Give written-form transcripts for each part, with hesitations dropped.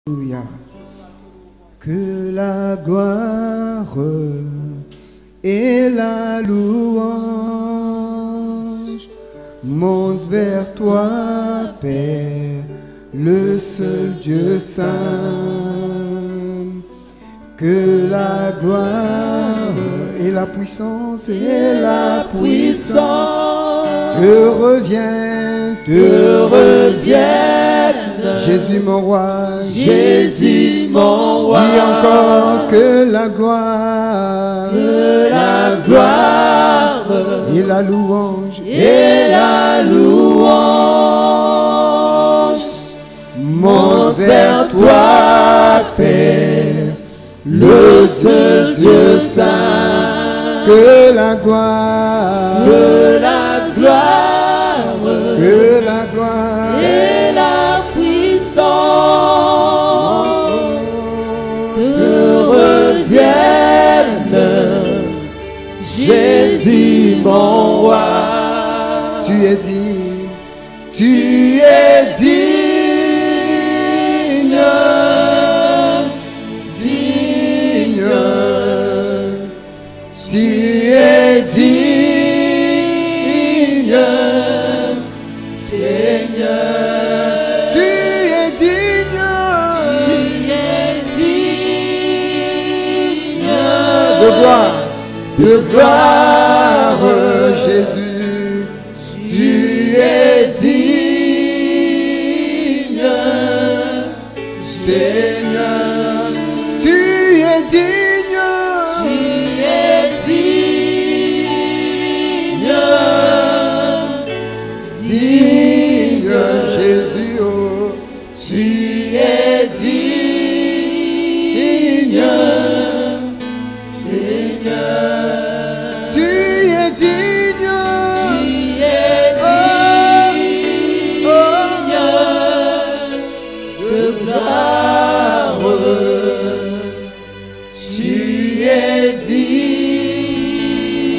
Alléluia. Que la gloire et la louange montent vers toi, Père, le seul Dieu saint. Que la gloire et la puissance te reviennent, Jésus mon roi, Jésus mon roi. Dis encore que la gloire, et la louange, montent vers toi, Père, le seul Dieu saint. que la gloire, Que la gloire et la puissance te reviennent, Jésus mon roi. tu es digne, tu es digne, digne, tu es digne, Seigneur. tu es digne, Tu es digne de gloire, Jésus, tu es digne, Seigneur, tu es digne, Tu es digne, digne, Jésus, oh, tu es digne, Seigneur. tu es digne, Tu es digne de gloire. Tu es digne.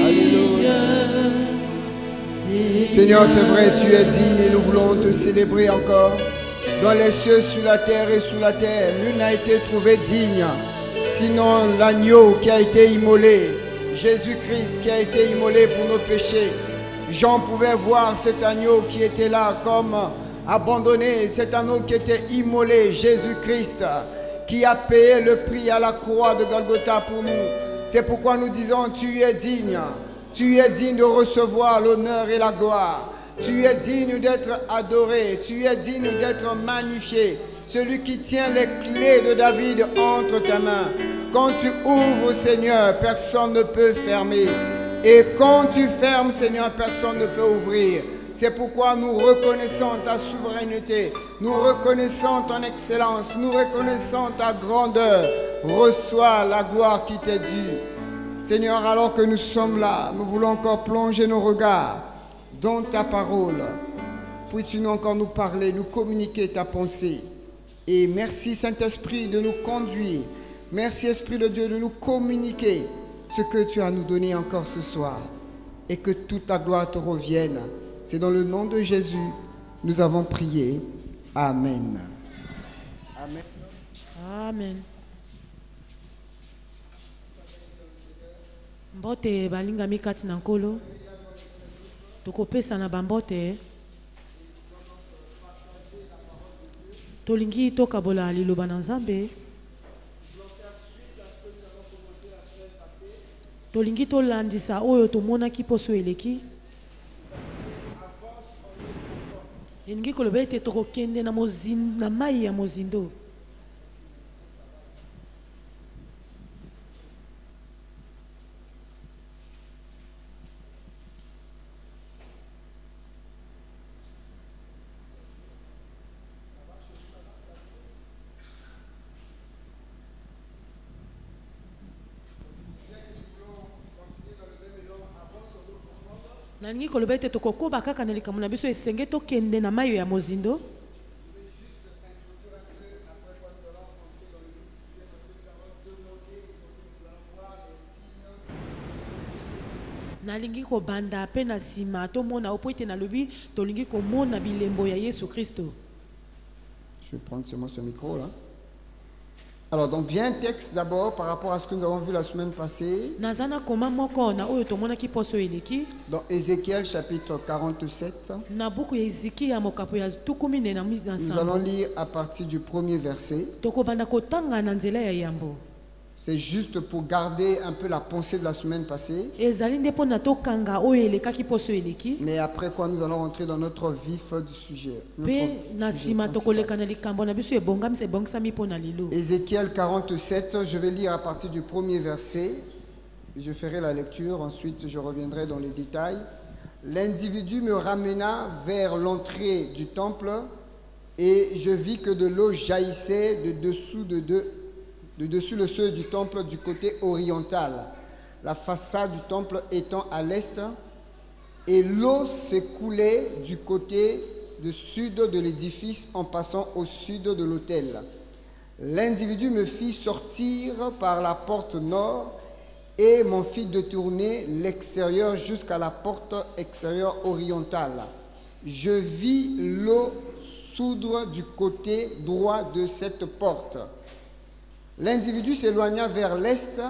Alléluia. Seigneur, c'est vrai, tu es digne et nous voulons te célébrer encore. Dans les cieux, sur la terre et sous la terre, nul n'a été trouvé digne, sinon l'agneau qui a été immolé, Jésus-Christ qui a été immolé pour nos péchés. Jean pouvait voir cet agneau qui était là comme abandonné, cet agneau qui était immolé, Jésus-Christ, qui a payé le prix à la croix de Golgotha pour nous. C'est pourquoi nous disons, tu es digne de recevoir l'honneur et la gloire. Tu es digne d'être adoré, tu es digne d'être magnifié. Celui qui tient les clés de David entre tes mains. Quand tu ouvres, Seigneur, personne ne peut fermer. Et quand tu fermes, Seigneur, personne ne peut ouvrir. C'est pourquoi nous reconnaissons ta souveraineté, nous reconnaissons ton excellence, nous reconnaissons ta grandeur. Reçois la gloire qui t'est due. Seigneur, alors que nous sommes là, nous voulons encore plonger nos regards dans ta parole. Puisses-tu encore nous parler, nous communiquer ta pensée. Et merci Saint-Esprit de nous conduire. Merci Esprit de Dieu de nous communiquer ce que tu as nous donné encore ce soir. Et que toute ta gloire te revienne. C'est dans le nom de Jésus nous avons prié. Amen. Amen. Amen. Mbote balingami kati na nkolo tokopesa na bambote tolingi tokabola liloba na Nzambe tolingi tolandisa oyo tomonaki poso eleki elingi koloba ete tokokende na mai ya mozindo. Nalingi koloba ete tokokoba kaka na likambo na biso esenge tokende na mayo ya mozindo. Nalingi ko banda pe na sima to mona opo ete na lobi tolingi ko mona bilembo ya Yesu Kristo. Je vais prendre seulement ce micro là. Alors, donc, j'ai un texte d'abord par rapport à ce que nous avons vu la semaine passée. nazana koma moko na oyo tomonaki poso eleki Dans Ézéchiel chapitre 47. na buku ya eziki ya mokapo ya tukumi na Nous allons lire à partir du premier verset. tokobanda kotanga na nzela ya yambo. C'est juste pour garder un peu la pensée de la semaine passée. ezali nde mpona tokanga oyo elekaki poso eleki Mais après quoi, nous allons rentrer dans notre vif du sujet. mpe na nsima tokoleka na likambo na biso ebongisami mpo na lelo. Ézéchiel 47, je vais lire à partir du premier verset. Je ferai la lecture, ensuite je reviendrai dans les détails. L'individu me ramena vers l'entrée du temple et je vis que de l'eau jaillissait de dessus le seuil du temple du côté oriental, la façade du temple étant à l'est, et l'eau s'écoulait du côté du sud de l'édifice en passant au sud de l'autel. L'individu me fit sortir par la porte nord et m'en fit détourner l'extérieur jusqu'à la porte extérieure orientale. Je vis l'eau sourdre du côté droit de cette porte. L'individu s'éloigna vers l'est,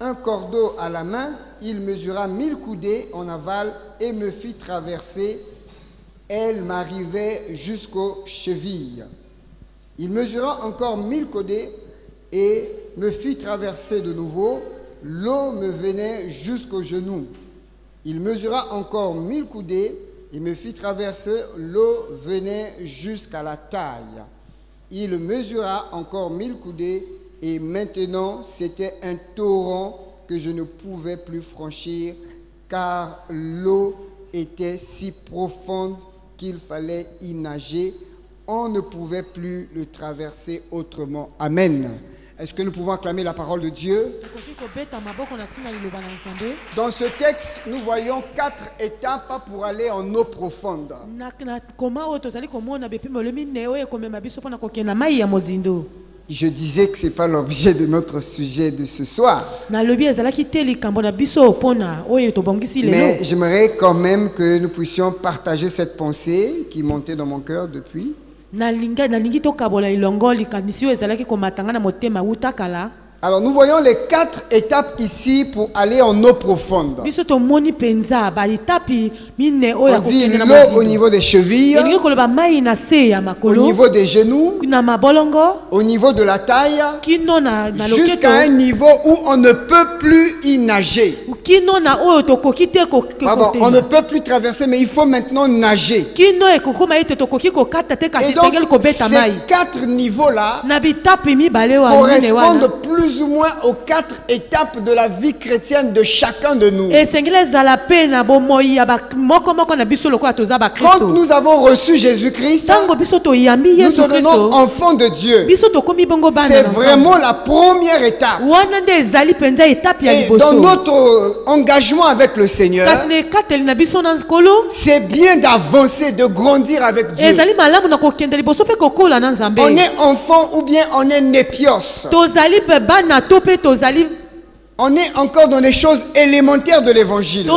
un cordeau à la main, il mesura 1000 coudées en aval et me fit traverser. Elle m'arrivait jusqu'aux chevilles. Il mesura encore 1000 coudées et me fit traverser de nouveau. L'eau me venait jusqu'aux genoux. Il mesura encore 1000 coudées et me fit traverser. L'eau venait jusqu'à la taille. Il mesura encore 1000 coudées et maintenant c'était un torrent que je ne pouvais plus franchir car l'eau était si profonde qu'il fallait y nager. On ne pouvait plus le traverser autrement. Amen. Est-ce que nous pouvons acclamer la parole de Dieu? Dans ce texte, nous voyons 4 étapes pour aller en eau profonde. Je disais que ce n'est pas l'objet de notre sujet de ce soir. Mais j'aimerais quand même que nous puissions partager cette pensée qui montait dans mon cœur depuis. Alors nous voyons les 4 étapes ici pour aller en eau profonde. On dit l'eau au niveau des chevilles, au niveau des genoux, au niveau de la taille, jusqu'à un niveau où on ne peut plus y nager. Pardon, on ne peut plus traverser, mais il faut maintenant nager. Et donc ces 4 niveaux-là correspondent plus ou moins aux 4 étapes de la vie chrétienne de chacun de nous. Quand nous avons reçu Jésus-Christ, nous devenons enfants de Dieu. C'est vraiment la première étape. Et dans notre engagement avec le Seigneur, c'est bien d'avancer, de grandir avec Dieu. On est enfant ou bien on est népios. On est encore dans les choses élémentaires de l'évangile.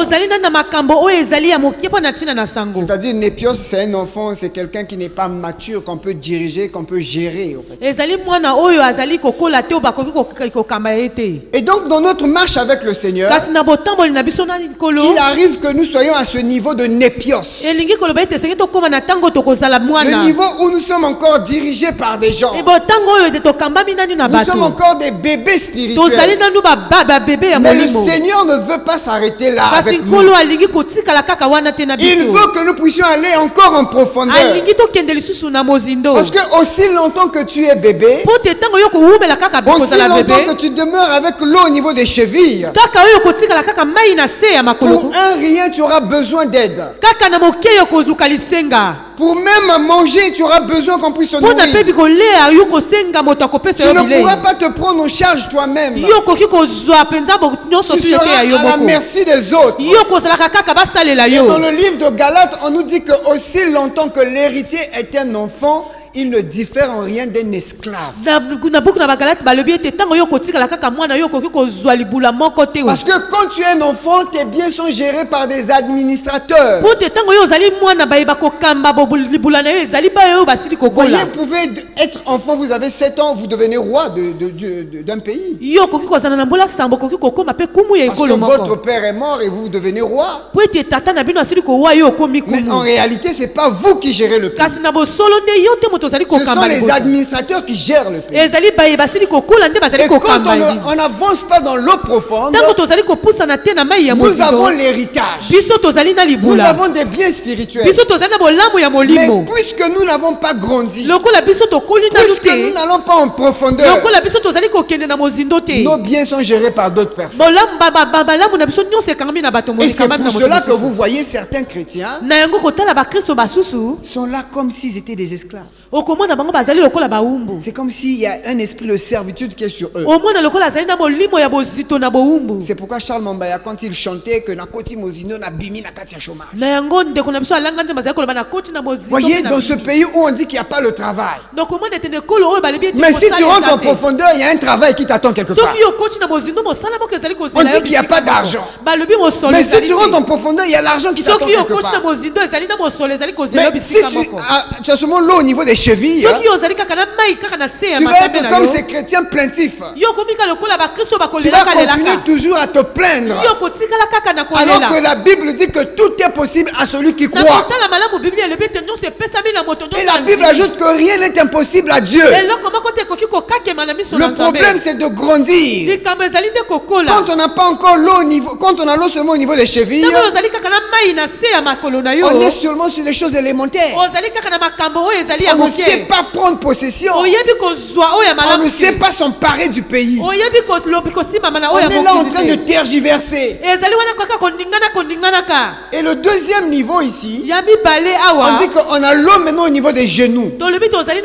C'est-à-dire, népios, c'est un enfant, c'est quelqu'un qui n'est pas mature, qu'on peut diriger, qu'on peut gérer. En fait. Et donc, dans notre marche avec le Seigneur, il arrive que nous soyons à ce niveau de népios. Le niveau où nous sommes encore dirigés par des gens. Nous sommes encore des bébés spirituels. Mais le Seigneur ne veut pas s'arrêter là avec nous. Il veut que nous puissions aller encore en profondeur. Parce que aussi longtemps que tu es bébé, aussi longtemps que tu demeures avec l'eau au niveau des chevilles, pour un rien tu auras besoin d'aide. Pour même manger, tu auras besoin qu'on puisse te nourrir. Tu ne pourras pas te prendre en charge toi-même. Tu seras à la merci des autres. Et dans le livre de Galates, on nous dit que aussi longtemps que l'héritier est un enfant, il ne diffère en rien d'un esclave. Parce que quand tu es un enfant, tes biens sont gérés par des administrateurs. Vous pouvez être enfant, vous avez 7 ans, vous devenez roi d'un pays. Parce que votre père est mort et vous devenez roi. Mais en réalité, ce n'est pas vous qui gérez le pays. Ce sont les administrateurs qui gèrent le pays. Et quand on n'avance pas dans l'eau profonde, nous avons l'héritage. Nous avons des biens spirituels. Mais puisque nous n'avons pas grandi, puisque nous n'allons pas en profondeur, nos biens sont gérés par d'autres personnes. Et c'est pour cela que vous voyez certains chrétiens sont là comme s'ils étaient des esclaves. C'est comme s'il y a un esprit de servitude qui est sur eux. C'est pourquoi Charles Mambaya, quand il chantait que Nakoti Mozino na bimi na kati ya chômage. Voyez, dans ce pays où on dit qu'il n'y a pas le travail. Mais si tu rentres en profondeur, il y a un travail qui t'attend quelque part. On dit qu'il n'y a pas d'argent. Mais si tu rentres en profondeur, il y a l'argent qui t'attend quelque part. Mais si tu as seulement l'eau au niveau des chevilles, tu vas être comme ces chrétiens plaintifs. Tu vas continuer toujours à te plaindre. Alors que la Bible dit que tout est possible à celui qui croit. Et la Bible ajoute que rien n'est impossible à Dieu. Le problème, c'est de grandir. Quand on n'a pas encore l'eau au niveau, quand on a l'eau seulement au niveau des chevilles, on est seulement sur les choses élémentaires. On ne sait pas prendre possession. On ne sait pas s'emparer du pays. On est là en train de tergiverser. Et le deuxième niveau ici, on dit qu'on a l'eau maintenant au niveau des genoux. C'est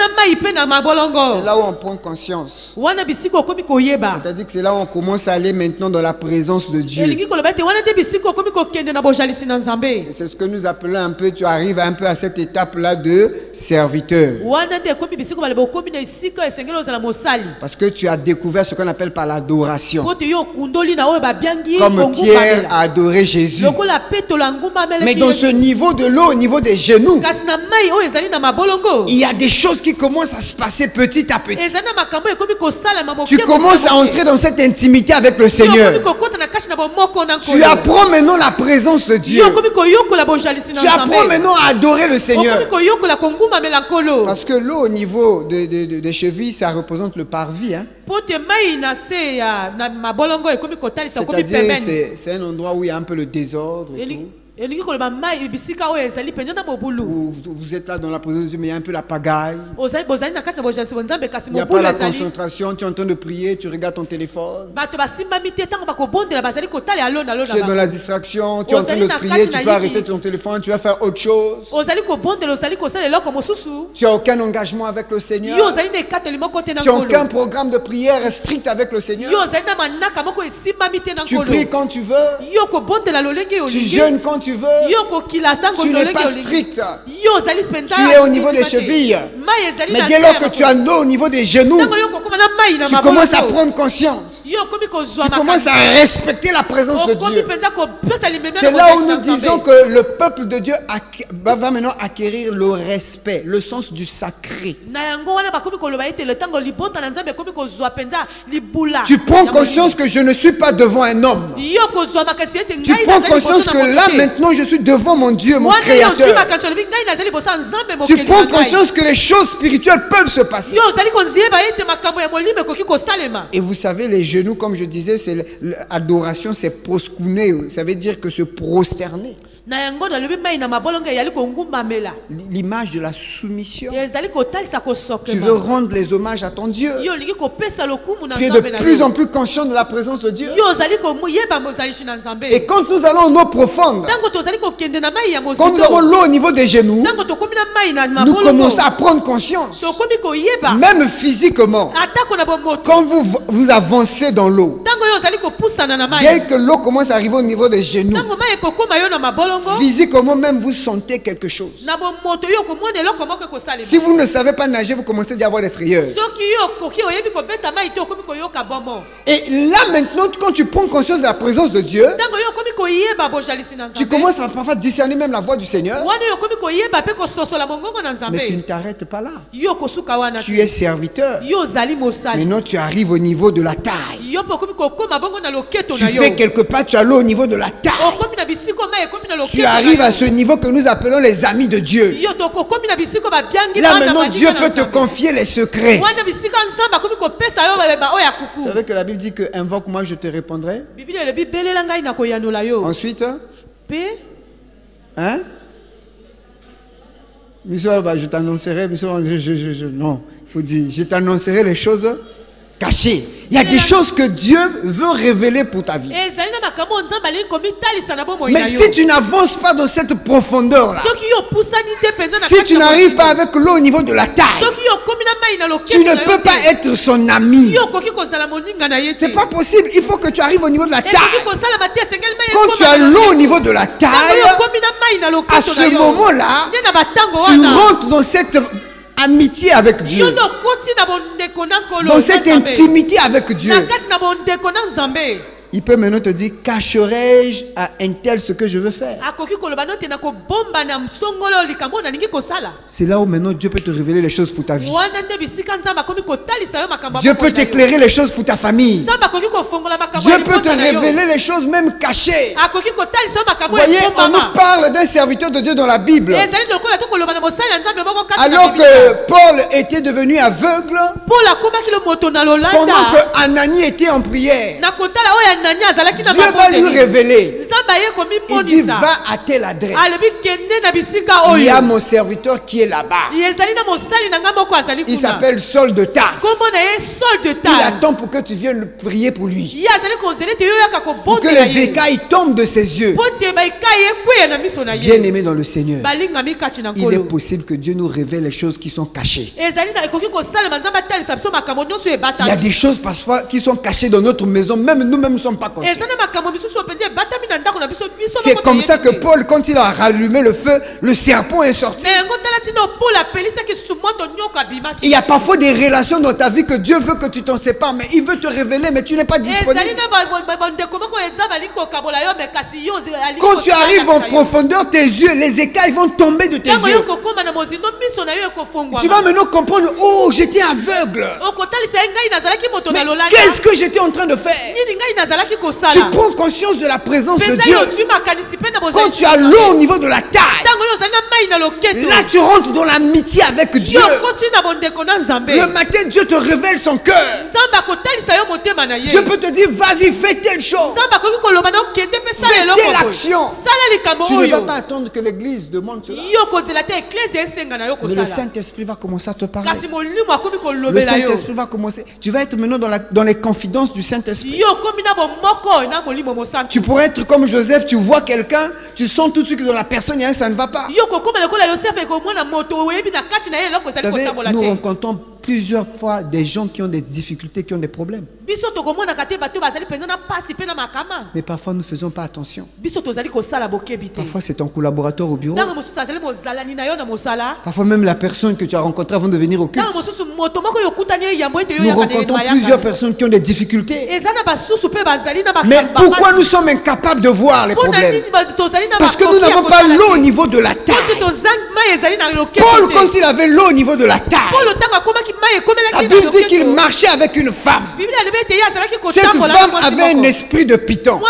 là où on prend conscience. C'est-à-dire que c'est là où on commence à aller maintenant dans la présence de Dieu. C'est ce que nous appelons un peu, tu arrives un peu à cette étape-là de serviteur. Parce que tu as découvert ce qu'on appelle par l'adoration. Comme Pierre a adoré Jésus. Mais dans ce niveau de l'eau, au niveau des genoux, il y a des choses qui commencent à se passer petit à petit. Tu commences à entrer dans cette intimité avec le Seigneur. Tu apprends maintenant la présence de Dieu. Tu apprends maintenant à adorer le Seigneur. Parce que l'eau au niveau des chevilles, ça représente le parvis. Hein? C'est-à-dire c'est un endroit où il y a un peu le désordre et tout. Vous êtes là dans la présence de Dieu, mais il y a un peu la pagaille. Il n'y a pas la concentration, tu es en train de prier, tu regardes ton téléphone. Tu es dans la distraction, tu es en train de prier, tu peux arrêter ton téléphone, tu vas faire autre chose. Tu n'as aucun engagement avec le Seigneur. Tu n'as aucun programme de prière strict avec le Seigneur. Tu pries quand tu veux. Tu jeûnes quand tu veux. Tu n'es pas strict. Tu es au niveau des chevilles. Mais dès lors que tu as l'eau au niveau des genoux, tu commences à prendre conscience. Tu commences à respecter la présence de Dieu. C'est là où nous disons que le peuple de Dieu va maintenant acquérir le respect, le sens du sacré. Tu prends conscience que je ne suis pas devant un homme. Tu prends conscience que là maintenant je suis devant mon Dieu, mon Créateur. Tu prends conscience que les choses spirituelles peuvent se passer. Et vous savez, les genoux, comme je disais, c'est l'adoration, c'est proskouner. Ça veut dire que se prosterner. L'image de la soumission. Tu veux rendre les hommages à ton Dieu. Tu es de plus en plus conscient de la présence de Dieu. Et quand nous allons en eau profonde, quand nous avons l'eau au niveau des genoux, nous commençons à prendre conscience, même physiquement, quand vous avancez dans l'eau, Dès que l'eau commence à arriver au niveau des genoux, physiquement même vous sentez quelque chose. Si vous ne savez pas nager, vous commencez déjà à avoir des frayeurs. Et là maintenant, quand tu prends conscience de la présence de Dieu, tu commences à parfois discerner même la voix du Seigneur. Mais tu ne t'arrêtes pas là. Tu es serviteur. Maintenant tu arrives au niveau de la taille. Tu fais quelque part, tu as l'eau au niveau de la taille. Tu arrives à ce niveau que nous appelons les amis de Dieu. Là maintenant Dieu peut te confier les secrets. Vous savez que la Bible dit que invoque moi je te répondrai. Ensuite, hein? Je t'annoncerai, non, il faut dire, je t'annoncerai les choses cachées. Il y a des choses que Dieu veut révéler pour ta vie. Mais si tu n'avances pas dans cette profondeur-là, si tu n'arrives pas avec l'eau au niveau de la taille, tu ne peux pas être son ami. C'est pas possible. Il faut que tu arrives au niveau de la taille. Quand tu as l'eau au niveau de la taille, à ce moment-là, tu rentres dans cette amitié avec Dieu, dans cette intimité avec Dieu. Il peut maintenant te dire, cacherai-je à un tel ce que je veux faire? C'est là où maintenant Dieu peut te révéler les choses pour ta vie. Dieu peut t'éclairer les choses pour ta famille. Dieu peut te révéler les choses même cachées. Vous voyez, on nous parle d'un serviteur de Dieu dans la Bible. Alors que Paul était devenu aveugle, pendant que Ananie était en prière, Dieu va lui révéler. Il dit, va à telle adresse. Il y a mon serviteur qui est là-bas. Il s'appelle Saul de Tarse. Il attend pour que tu viennes prier pour lui, pour que les écailles tombent de ses yeux. Bien aimé dans le Seigneur, il est possible que Dieu nous révèle les choses qui sont cachées. Il y a des choses parfois qui sont cachées dans notre maison, même nous-mêmes ne sommes pas conscients. C'est comme ça que Paul, quand il a rallumé le feu, le serpent est sorti. Il y a parfois des relations dans ta vie que Dieu veut que tu t'en sépares, mais il veut te révéler, mais tu n'es pas disponible. Quand tu arrives en profondeur, tes yeux, les écailles vont tomber de tes yeux. Tu vas maintenant comprendre, oh, j'étais aveugle. Mais qu'est-ce que j'étais en train de faire? Tu prends conscience de la présence de Dieu. Quand tu as l'eau au niveau de la taille, là tu rentres dans l'amitié avec Dieu. Le matin, Dieu te révèle son cœur. Dieu peut te dire, vas-y, fais telle chose. Fais telle action. Tu ne vas pas attendre que l'église demande cela. Mais le Saint-Esprit va commencer à te parler. Le Saint-Esprit va commencer. Tu vas être maintenant dans les confidences du Saint-Esprit. Tu pourrais être comme Joseph, tu vois quelqu'un, tu sens tout de suite que dans la personne, ça ne va pas. Vous savez, nous rencontrons plusieurs fois des gens qui ont des difficultés, qui ont des problèmes. Mais parfois nous ne faisons pas attention. Parfois c'est ton collaborateur au bureau. Parfois même la personne que tu as rencontrée avant de venir au culte. Nous rencontrons plusieurs personnes qui ont des difficultés. Mais pourquoi nous sommes incapables de voir les problèmes? Parce que nous n'avons pas l'eau au niveau de la taille. Paul, quand il avait l'eau au niveau de la taille, la Bible dit qu'il marchait avec une femme. Cette femme avait un esprit de python. Vous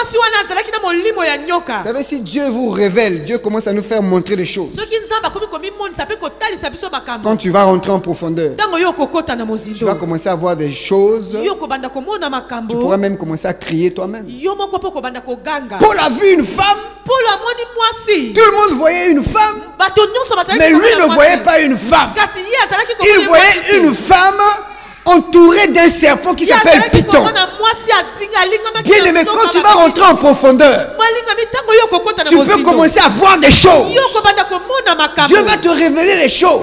savez, si Dieu vous révèle, Dieu commence à nous faire montrer des choses. Quand tu vas rentrer en profondeur, tu vas commencer à voir des choses. Tu pourras même commencer à crier toi-même. Paul a vu une femme. Tout le monde voyait une femme, mais lui ne voyait pas une femme. Il voyait une femme entouré d'un serpent qui s'appelle Python. Bien aimé, quand tu vas rentrer en profondeur, tu peux commencer à voir des choses. Dieu va te révéler les choses.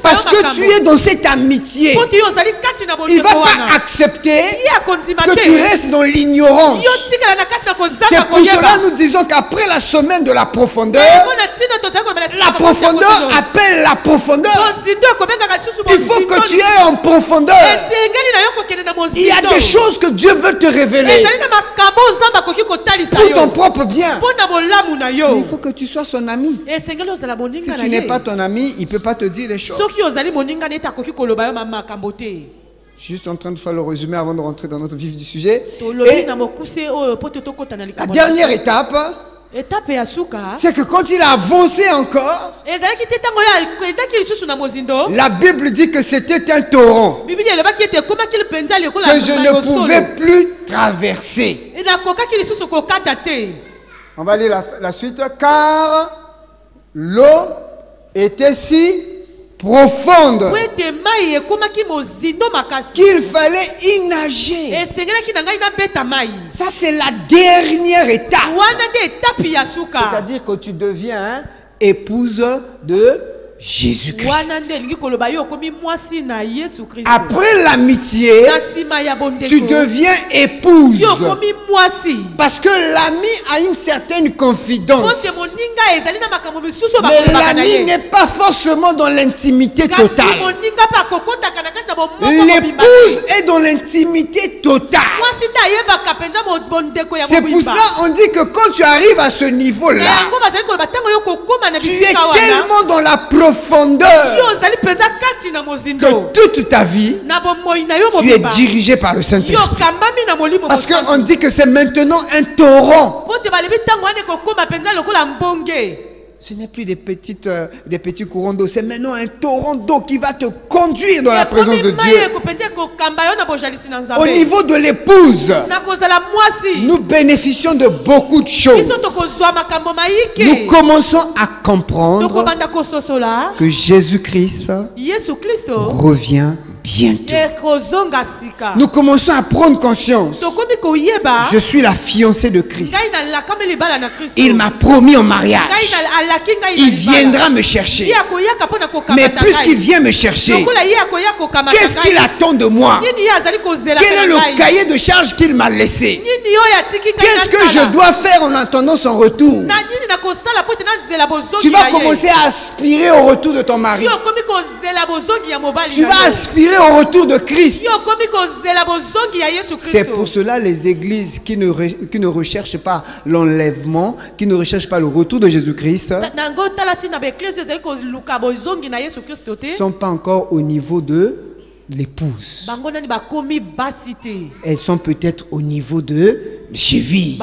Parce que tu es dans cette amitié. Il ne va pas accepter que tu restes dans l'ignorance. C'est pour cela que nous disons qu'après la semaine de la profondeur appelle la profondeur. Il faut que tu aies en profondeur. Il y a des choses que Dieu veut te révéler pour ton propre bien. Mais il faut que tu sois son ami. Si tu n'es pas ton ami, il ne peut pas te dire les choses. Je suis juste en train de faire le résumé avant de rentrer dans notre vif du sujet. Et la dernière étape, c'est que quand il a avancé encore, la Bible dit que c'était un torrent que je ne pouvais plus traverser. On va lire la suite. Car l'eau était si profonde qu'il fallait y nager. Ça, c'est la dernière étape. C'est-à-dire que tu deviens épouse de Jésus-Christ. Après l'amitié, tu deviens épouse. Parce que l'ami a une certaine confidence. Mais l'ami n'est pas forcément dans l'intimité totale. L'épouse est dans l'intimité totale. C'est pour cela qu'on dit que quand tu arrives à ce niveau-là, tu es tellement dans la profondeur que toute ta vie, tu es dirigé par le Saint-Esprit. Parce qu'on dit que c'est maintenant un torrent. Ce n'est plus des petits courants d'eau, c'est maintenant un torrent d'eau qui va te conduire dans la présence de Dieu. Au niveau de l'épouse, nous bénéficions de beaucoup de choses. Nous commençons à comprendre que Jésus-Christ revient bientôt. Nous commençons à prendre conscience. Je suis la fiancée de Christ. Il m'a promis en mariage. Il viendra me chercher. Mais puisqu'il vient me chercher, qu'est-ce qu'il attend de moi? Quel est le cahier de charge qu'il m'a laissé? Qu'est-ce que je dois faire en attendant son retour? Tu vas commencer à aspirer au retour de ton mari. Tu vas aspirer au retour de Christ. C'est pour cela les églises qui ne recherchent pas l'enlèvement, qui ne recherchent pas le retour de Jésus-Christ, ne sont pas encore au niveau de l'épouse. Elles sont peut-être au niveau de cheville,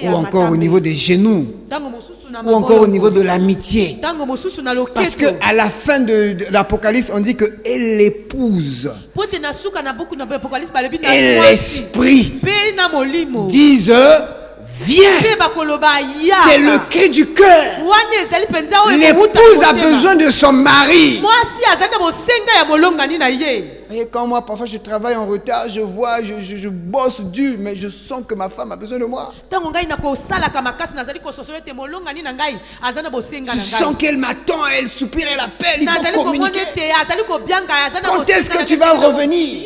ou encore au niveau des genoux, ou encore au niveau de l'amitié. Parce qu'à la fin de l'Apocalypse, on dit que et l'épouse et l'esprit disent viens. C'est le cri du cœur. L'épouse a besoin de son mari. Et quand moi, parfois, je travaille en retard, je vois, je bosse dur, mais je sens que ma femme a besoin de moi. Je sens qu'elle m'attend, elle soupire, elle appelle, il faut communiquer. Quand est-ce que tu vas revenir?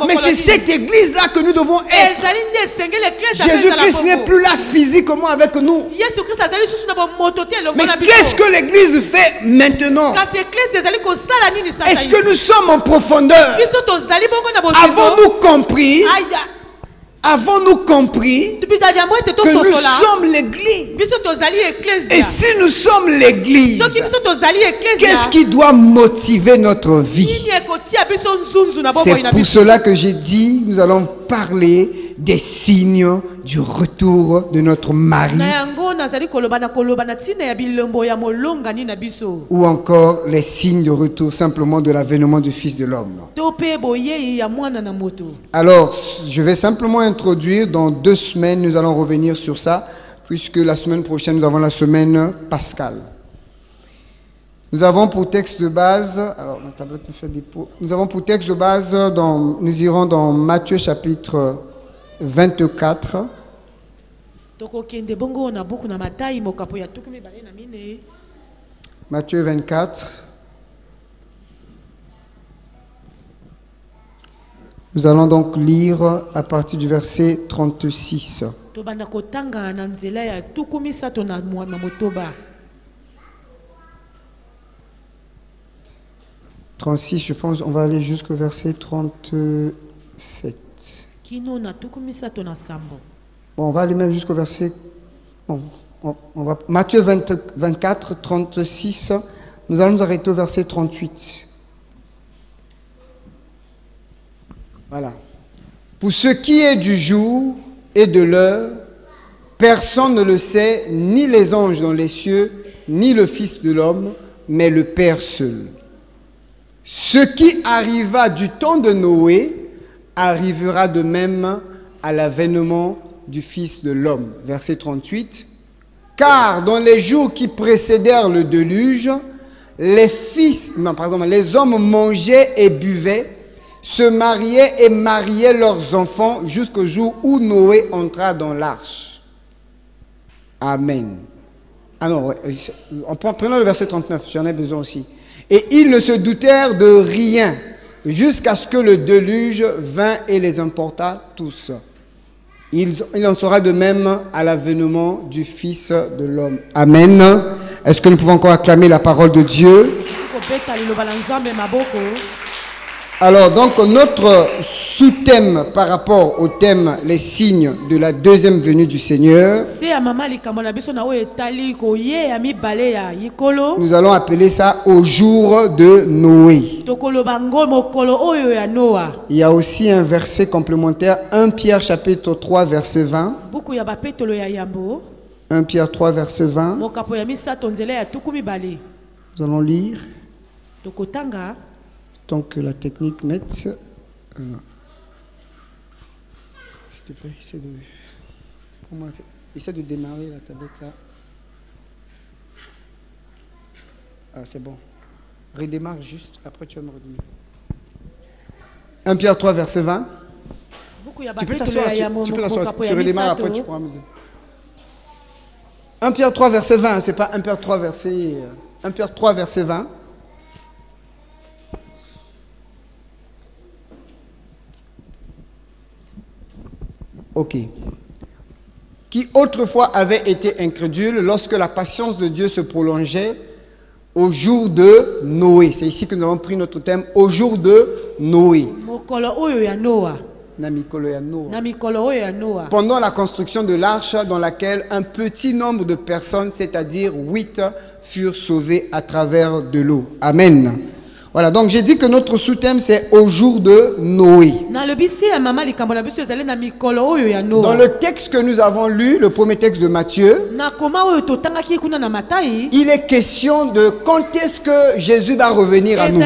Mais c'est cette église-là que nous devons être. Jésus-Christ n'est plus là physiquement avec nous. Mais qu'est-ce que l'église fait maintenant? Est-ce que nous sommes en profondeur? Avons-nous compris? Avons-nous compris que nous sommes l'église? Et si nous sommes l'église, qu'est-ce qui doit motiver notre vie? C'est pour cela que j'ai dit, nous allons parler des signes du retour de notre mari, ou encore les signes de retour simplement de l'avènement du Fils de l'homme. Alors, je vais simplement introduire, dans 2 semaines, nous allons revenir sur ça, puisque la semaine prochaine, nous avons la semaine pascale. Nous avons pour texte de base, alors ma tablette me fait dépôt. Nous avons pour texte de base, nous irons dans Matthieu chapitre 24. Matthieu 24. Nous allons donc lire à partir du verset 36. 36, je pense, on va aller jusqu'au verset 37. Bon, on va aller même jusqu'au verset... Bon, on va, Matthieu 24, 36. Nous allons nous arrêter au verset 38. Voilà. Pour ce qui est du jour et de l'heure, personne ne le sait, ni les anges dans les cieux, ni le Fils de l'homme, mais le Père seul. Ce qui arriva du temps de Noé arrivera de même à l'avènement du Fils de l'homme. Verset 38. Car dans les jours qui précédèrent le déluge, les hommes mangeaient et buvaient, se mariaient et mariaient leurs enfants jusqu'au jour où Noé entra dans l'arche. Amen. Ah non, prenons le verset 39, j'en ai besoin aussi. Et ils ne se doutèrent de rien jusqu'à ce que le déluge vint et les emporta tous. Il en sera de même à l'avènement du Fils de l'homme. Amen. Est-ce que nous pouvons encore acclamer la parole de Dieu? Alors, donc, notre sous-thème par rapport au thème « Les signes de la deuxième venue du Seigneur », nous allons appeler ça « Au jour de Noé ». Il y a aussi un verset complémentaire, 1 Pierre chapitre 3, verset 20. 1 Pierre 3, verset 20. Nous allons lire. Tant que la technique mette. S'il te plaît, essaie de démarrer la tablette là. Ah, c'est bon. Redémarre juste, après tu vas me redémarrer. 1 Pierre 3, verset 20. Tu peux t'asseoir, tu peux t'asseoir. Tu redémarres après, tu pourras me dire. 1 Pierre 3, verset 20, c'est pas 1 Pierre 3, verset... 1 Pierre 3, verset 20. Ok. Qui autrefois avait été incrédule lorsque la patience de Dieu se prolongeait au jour de Noé. C'est ici que nous avons pris notre thème, au jour de Noé. Pendant la construction de l'arche dans laquelle un petit nombre de personnes, c'est-à-dire 8, furent sauvées à travers de l'eau. Amen. Voilà, donc j'ai dit que notre sous-thème c'est au jour de Noé. Dans le texte que nous avons lu, le premier texte de Matthieu, il est question de quand est-ce que Jésus va revenir à nouveau.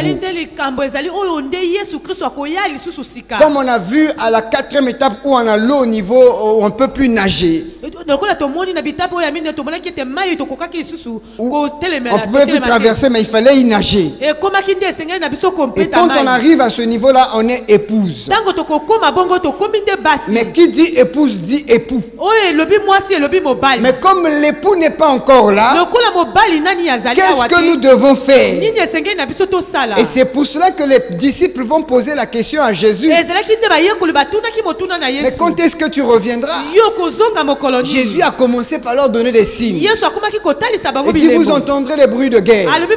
Comme on a vu à la 4e étape où on a l'eau au niveau où on ne peut plus nager. On pouvait plus traverser mais il fallait y nager. Et quand on arrive à ce niveau-là, on est épouse. Mais qui dit épouse dit époux. Mais comme l'époux n'est pas encore là, qu'est-ce que nous devons faire? Et c'est pour cela que les disciples vont poser la question à Jésus. Mais quand est-ce que tu reviendras? Jésus a commencé par leur donner des signes. Il dit, vous entendrez les bruits de guerre. Vous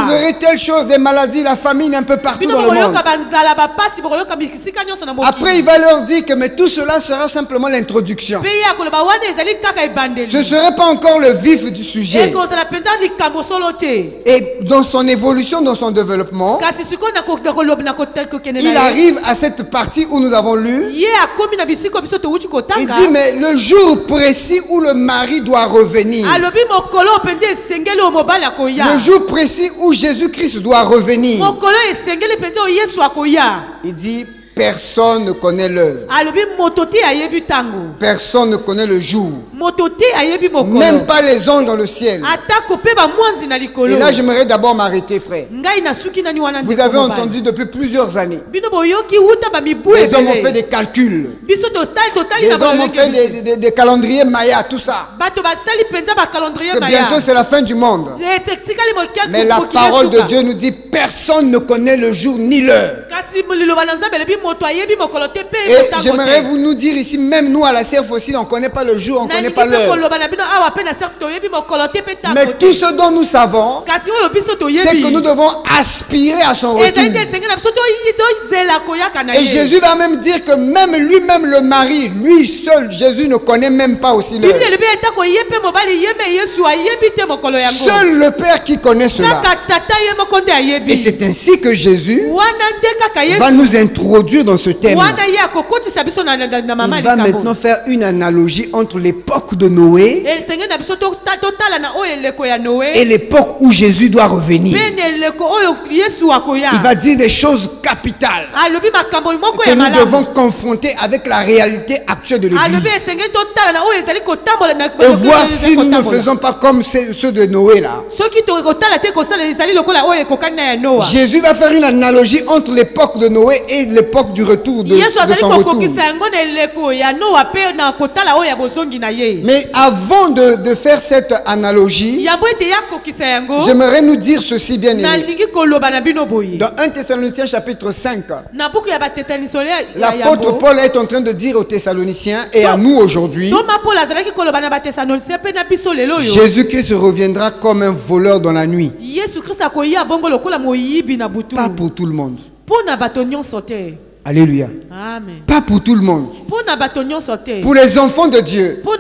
verrez telle chose, des maladies, la famine un peu partout dans le monde. Après, il va leur dire que mais tout cela sera simplement l'introduction. Ce ne serait pas encore le vif du sujet. Et dans son évolution, dans son développement, il arrive à cette partie où nous avons lu. Il dit mais le jour précis où le mari doit revenir, le jour précis où Jésus-Christ doit revenir, il dit personne ne connaît l'heure, personne ne connaît le jour, Même pas les anges dans le ciel. Et là, j'aimerais d'abord m'arrêter, frère. Vous avez entendu depuis plusieurs années. Les hommes ont fait des calculs. Les hommes ont fait des calendriers Maya, tout ça. Que bientôt c'est la fin du monde. Mais la parole de Dieu nous dit personne ne connaît le jour ni l'heure. Et j'aimerais vous nous dire ici, même nous à la CF aussi, on ne connaît pas le jour, on ne connaît pas l'heure. Mais tout ce dont nous savons, c'est que nous devons aspirer à son retour. Et Jésus va même dire que même lui-même le mari, lui seul, Jésus ne connaît même pas aussi l'heure. Seul le Père qui connaît cela. Et c'est ainsi que Jésus va nous introduire dans ce thème. Il va maintenant faire une analogie entre l'époque de Noé et l'époque où Jésus doit revenir. Il va dire des choses capitales que nous devons confronter avec la réalité actuelle de l'Église. Et voir si nous ne faisons pas comme ceux de Noé là. Jésus va faire une analogie entre l'époque de Noé et l'époque du retour de son retour. Mais avant de faire cette analogie, j'aimerais nous dire ceci, bien aimé. Dans 1 Thessaloniciens chapitre 5, l'apôtre Paul est en train de dire aux Thessaloniciens et à nous aujourd'hui, Jésus-Christ reviendra comme un voleur dans la nuit. Pas pour tout le monde. Alléluia. Amen. Pas pour tout le monde. Pour les enfants de Dieu. Pour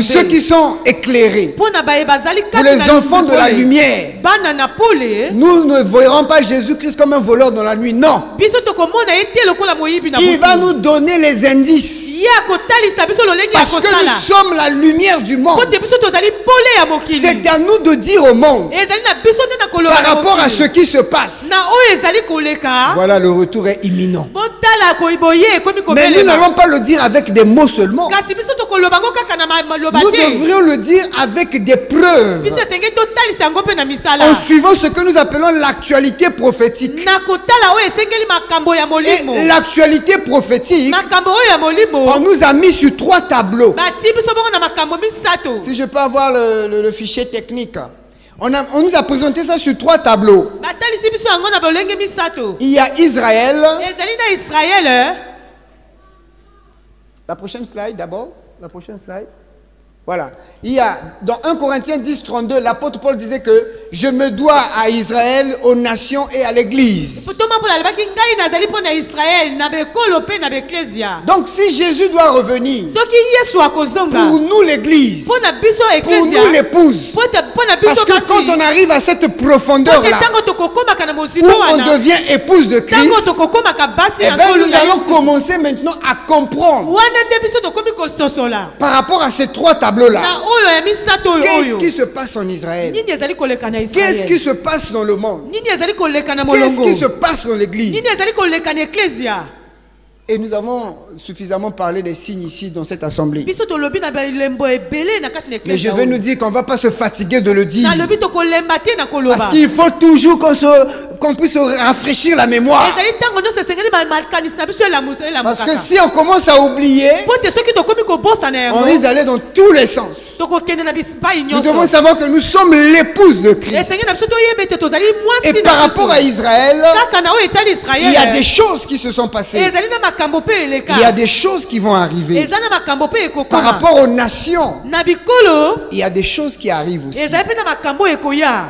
ceux qui sont éclairés. Pour les enfants de la lumière. Nous ne verrons pas Jésus-Christ comme un voleur dans la nuit. Non. Il va nous donner les indices. Parce que nous sommes la lumière du monde. C'est à nous de dire au monde par rapport à ce qui se passe. Voilà, le retour est imminent. Mais nous n'allons pas le dire avec des mots seulement. Nous devrions le dire avec des preuves. En suivant ce que nous appelons l'actualité prophétique. Et l'actualité prophétique, on nous a mis sur 3 tableaux. Si je peux avoir le fichier technique. On nous a présenté ça sur 3 tableaux. Il y a Israël. La prochaine slide d'abord. La prochaine slide. Voilà. Il y a, dans 1 Corinthiens 10, 32, l'apôtre Paul disait que je me dois à Israël, aux nations et à l'église. Donc si Jésus doit revenir, pour nous l'église, pour nous l'épouse, parce que quand on arrive à cette profondeur-là, où on devient épouse de Christ, eh bien, nous allons commencer maintenant à comprendre par rapport à ces 3 tableaux. Qu'est-ce qui se passe en Israël? Qu'est-ce qui se passe dans le monde? Qu'est-ce qui se passe dans l'église? Et nous avons suffisamment parlé des signes ici dans cette assemblée. Mais je vais nous dire qu'on ne va pas se fatiguer de le dire. Parce qu'il faut toujours qu'on puisse rafraîchir la mémoire. Parce que si on commence à oublier, on risque d'aller dans tous les sens. Nous devons savoir que nous sommes l'épouse de Christ. Et par rapport à Israël, il y a des choses qui se sont passées. Il y a des choses qui vont arriver. Par rapport aux nations, il y a des choses qui arrivent aussi.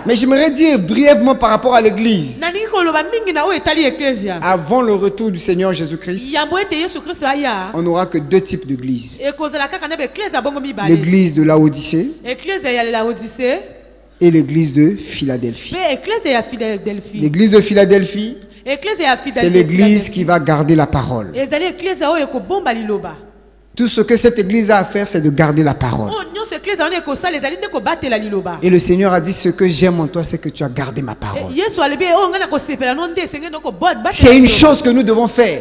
Mais j'aimerais dire brièvement par rapport à l'église. Avant le retour du Seigneur Jésus-Christ, on n'aura que 2 types d'églises. L'église de Laodicée et l'église de Philadelphie. L'église de Philadelphie, c'est l'église qui va garder la parole. Tout ce que cette église a à faire, c'est de garder la parole. Et le Seigneur a dit, ce que j'aime en toi, c'est que tu as gardé ma parole. C'est une chose que nous devons faire.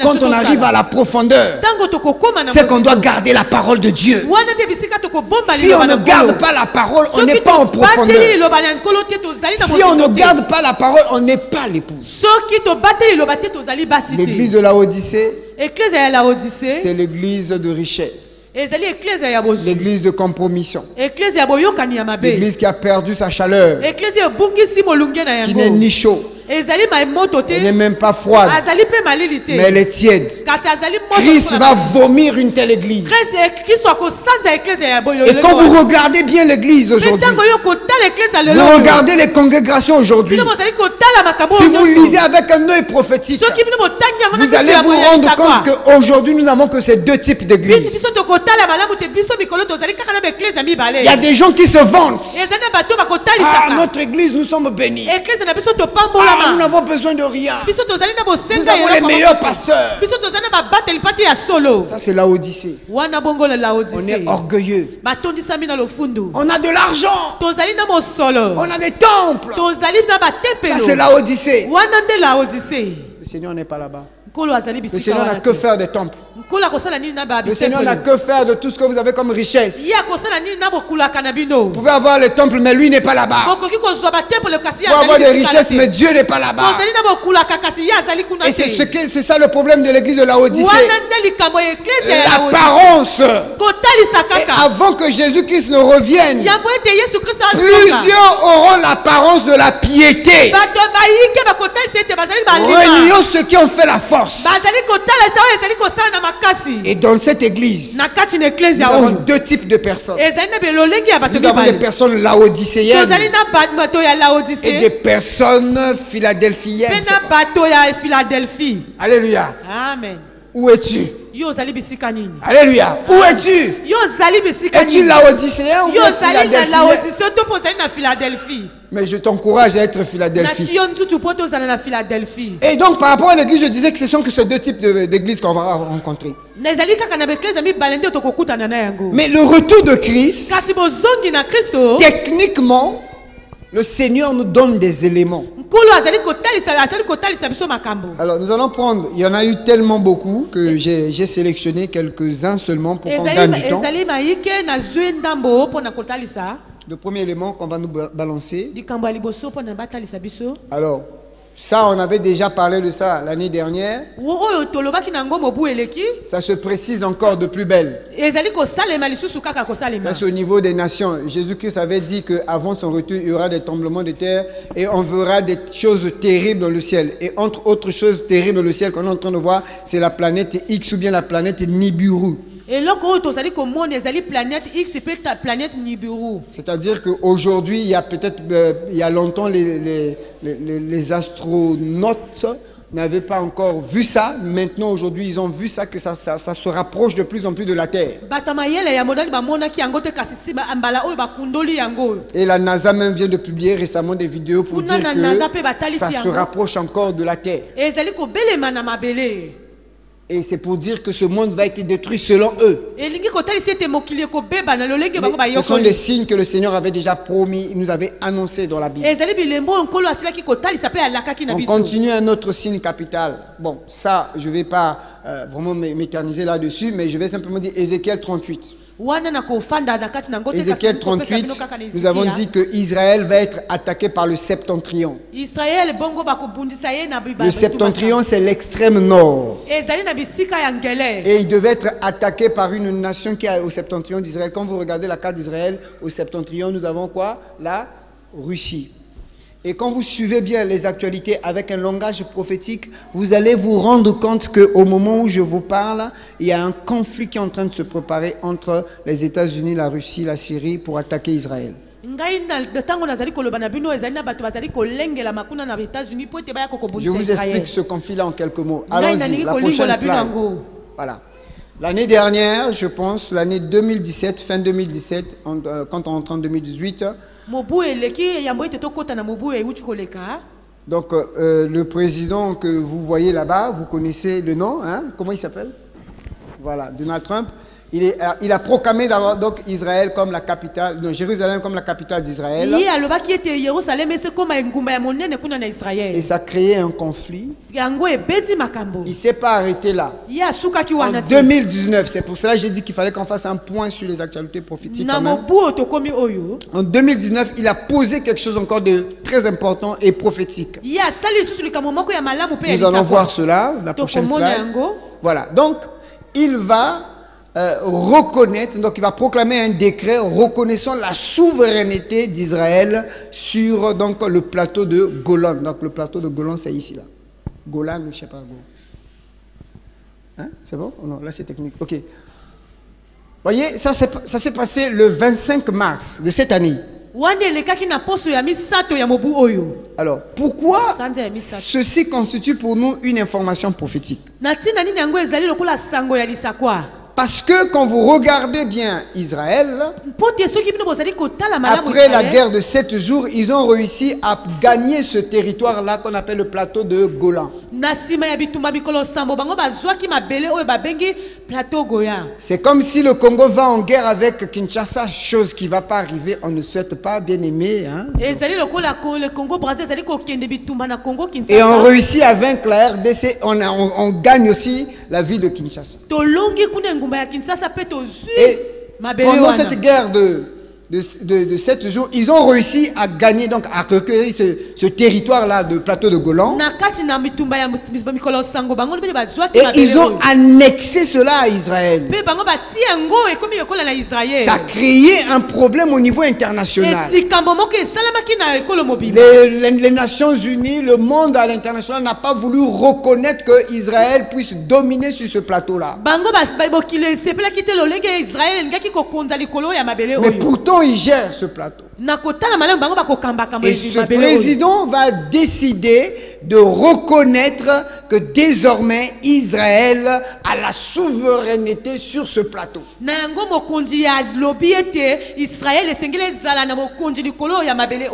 Quand on arrive à la profondeur, c'est qu'on doit garder la parole de Dieu. Si on ne garde pas la parole, on n'est pas en profondeur. Si on ne garde pas la parole, on n'est pas l'épouse. L'église de Laodicée, c'est l'église de richesse. L'église de compromission. L'église qui a perdu sa chaleur. Qui n'est ni chaud. Elle n'est même pas froide, mais elle est tiède. Christ va vomir une telle église. Et quand vous regardez bien l'église aujourd'hui, vous regardez les congrégations aujourd'hui, si vous lisez avec un œil prophétique, vous allez vous rendre compte qu'aujourd'hui nous n'avons que ces deux types d'églises. Il y a des gens qui se vantent. Ah, notre église, nous sommes bénis. Ah, nous n'avons besoin de rien. Nous avons les meilleurs pasteurs. Ça, c'est Laodicée. On est orgueilleux. On a de l'argent. On a des temples. Ça, c'est Laodicée. Le Seigneur n'est pas là-bas. Le Seigneur n'a que faire des temples. Le Seigneur n'a que faire de tout ce que vous avez comme richesse. Vous pouvez avoir les temples, mais lui n'est pas là-bas. Vous pouvez avoir des richesses, mais Dieu n'est pas là-bas. Et c'est ça le problème de l'église de Laodicée. L'apparence. Et avant que Jésus-Christ ne revienne, plusieurs auront l'apparence de la piété. Renions ceux qui ont fait la force. Et dans cette église, nous avons deux types de personnes. Nous avons des personnes laodicéennes et des personnes philadelphiennes. Alléluia. Amen. Où es-tu? Alléluia. Où es-tu? Es-tu laodicéen ou philadelphien? Mais je t'encourage à être Philadelphie. Et donc par rapport à l'église, je disais que ce sont que ces deux types d'églises qu'on va rencontrer. Mais le retour de Christ, techniquement, le Seigneur nous donne des éléments. Alors nous allons prendre, il y en a eu tellement beaucoup que j'ai sélectionné quelques-uns seulement pour qu'on gagne du temps. Le premier élément qu'on va nous balancer. Alors, ça, on avait déjà parlé de ça l'année dernière. Ça se précise encore de plus belle. Ça, c'est au niveau des nations. Jésus-Christ avait dit qu'avant son retour, il y aura des tremblements de terre et on verra des choses terribles dans le ciel. Et entre autres choses terribles dans le ciel qu'on est en train de voir, c'est la planète X ou bien la planète Nibiru. C'est-à-dire qu'aujourd'hui, il y a peut-être, il y a longtemps, les astronautes n'avaient pas encore vu ça. Maintenant, aujourd'hui, ils ont vu ça, que ça se rapproche de plus en plus de la Terre. Et la NASA même vient de publier récemment des vidéos pour dire que ça se rapproche encore de la Terre. Et c'est pour dire que ce monde va être détruit selon eux. Mais ce sont les signes que le Seigneur avait déjà promis, il nous avait annoncé dans la Bible. On continue un autre signe capital. Bon, ça, je ne vais pas vraiment m'éterniser là-dessus, mais je vais simplement dire Ézéchiel 38. Ézéchiel 38, nous avons dit que Israël va être attaqué par le septentrion. Le septentrion, c'est l'extrême nord. Et il devait être attaqué par une nation qui est au septentrion d'Israël. Quand vous regardez la carte d'Israël, au septentrion, nous avons quoi? La Russie. Et quand vous suivez bien les actualités avec un langage prophétique, vous allez vous rendre compte qu'au moment où je vous parle, il y a un conflit qui est en train de se préparer entre les États-Unis, la Russie, la Syrie pour attaquer Israël. Je vous explique ce conflit-là en quelques mots. Allons-y, la prochaine slide. Voilà. L'année dernière, je pense, l'année 2017, fin 2017, quand on entre en 2018, donc le président que vous voyez là-bas, vous connaissez le nom, hein? Comment il s'appelle? Voilà, Donald Trump, il a proclamé donc Israël comme la capitale, non, Jérusalem comme la capitale d'Israël. Et ça a créé un conflit. Il ne s'est pas arrêté là. En 2019, c'est pour cela que j'ai dit qu'il fallait qu'on fasse un point sur les actualités prophétiques. En 2019, il a posé quelque chose encore de très important et prophétique. Nous allons voir cela, la prochaine slide. Voilà, donc il va reconnaître, donc il va proclamer un décret reconnaissant la souveraineté d'Israël sur donc le plateau de Golan. Donc le plateau de Golan, c'est ici là. Golan, je ne sais pas. Hein? C'est bon? Oh non, là c'est technique. Ok. Voyez, ça s'est passé le 25 mars de cette année. Alors, pourquoi ceci constitue pour nous une information prophétique? Parce que quand vous regardez bien Israël, après la guerre de 7 jours, ils ont réussi à gagner ce territoire-là qu'on appelle le plateau de Golan. C'est comme si le Congo va en guerre avec Kinshasa, chose qui ne va pas arriver, on ne souhaite pas, bien aimé. Hein? Et on réussit à vaincre la RDC, on gagne aussi la ville de Kinshasa. Et pendant cette guerre de 7 jours, ils ont réussi à gagner, donc à recueillir ce territoire-là de plateau de Golan. Et ils ont annexé cela à Israël. Ça a créé un problème au niveau international. Les Nations Unies, le monde à l'international n'a pas voulu reconnaître que Israël puisse dominer sur ce plateau-là. Mais pourtant, il gère ce plateau. Et ce président va décider de reconnaître que désormais Israël a la souveraineté sur ce plateau.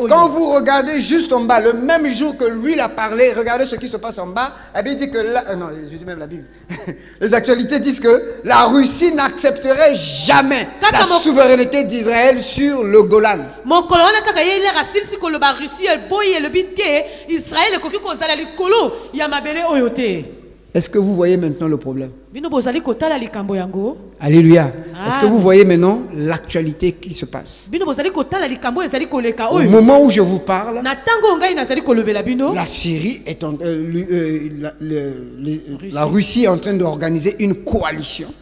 Quand vous regardez juste en bas, le même jour que lui a parlé, regardez ce qui se passe en bas. Il dit que non, je dis même la Bible. Les actualités disent que la Russie n'accepterait jamais la souveraineté d'Israël sur le Golan. Est-ce que vous voyez maintenant le problème? Alléluia. Est-ce que vous voyez maintenant l'actualité qui se passe? Au moment où je vous parle, la Syrie est la Russie est en train d'organiser une coalition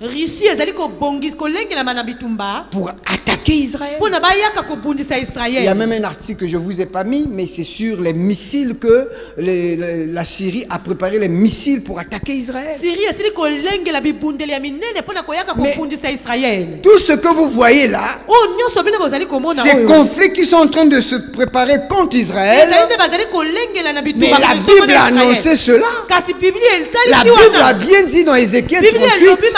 pour attaquer Israël. Il y a même un article que je ne vous ai pas mis, mais c'est sur les missiles que la Syrie a préparé, les missiles pour attaquer Israël. Mais tout ce que vous voyez là, ces conflits qui sont en train de se préparer contre Israël, mais la Bible a annoncé cela. La Bible a bien dit dans Ézéchiel 38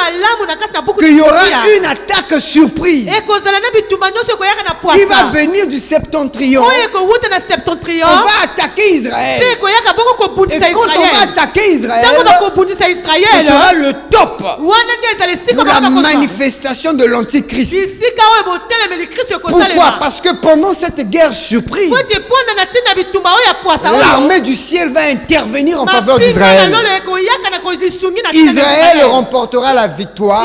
qu'il y aura une attaque surprise qui va venir du septentrion. On va attaquer Israël. Et quand on va attaquer Israël, ce sera le top pour la manifestation de l'Antichrist. Pourquoi? Parce que pendant cette guerre surprise, l'armée du ciel va intervenir en faveur d'Israël. Israël remportera la victoire.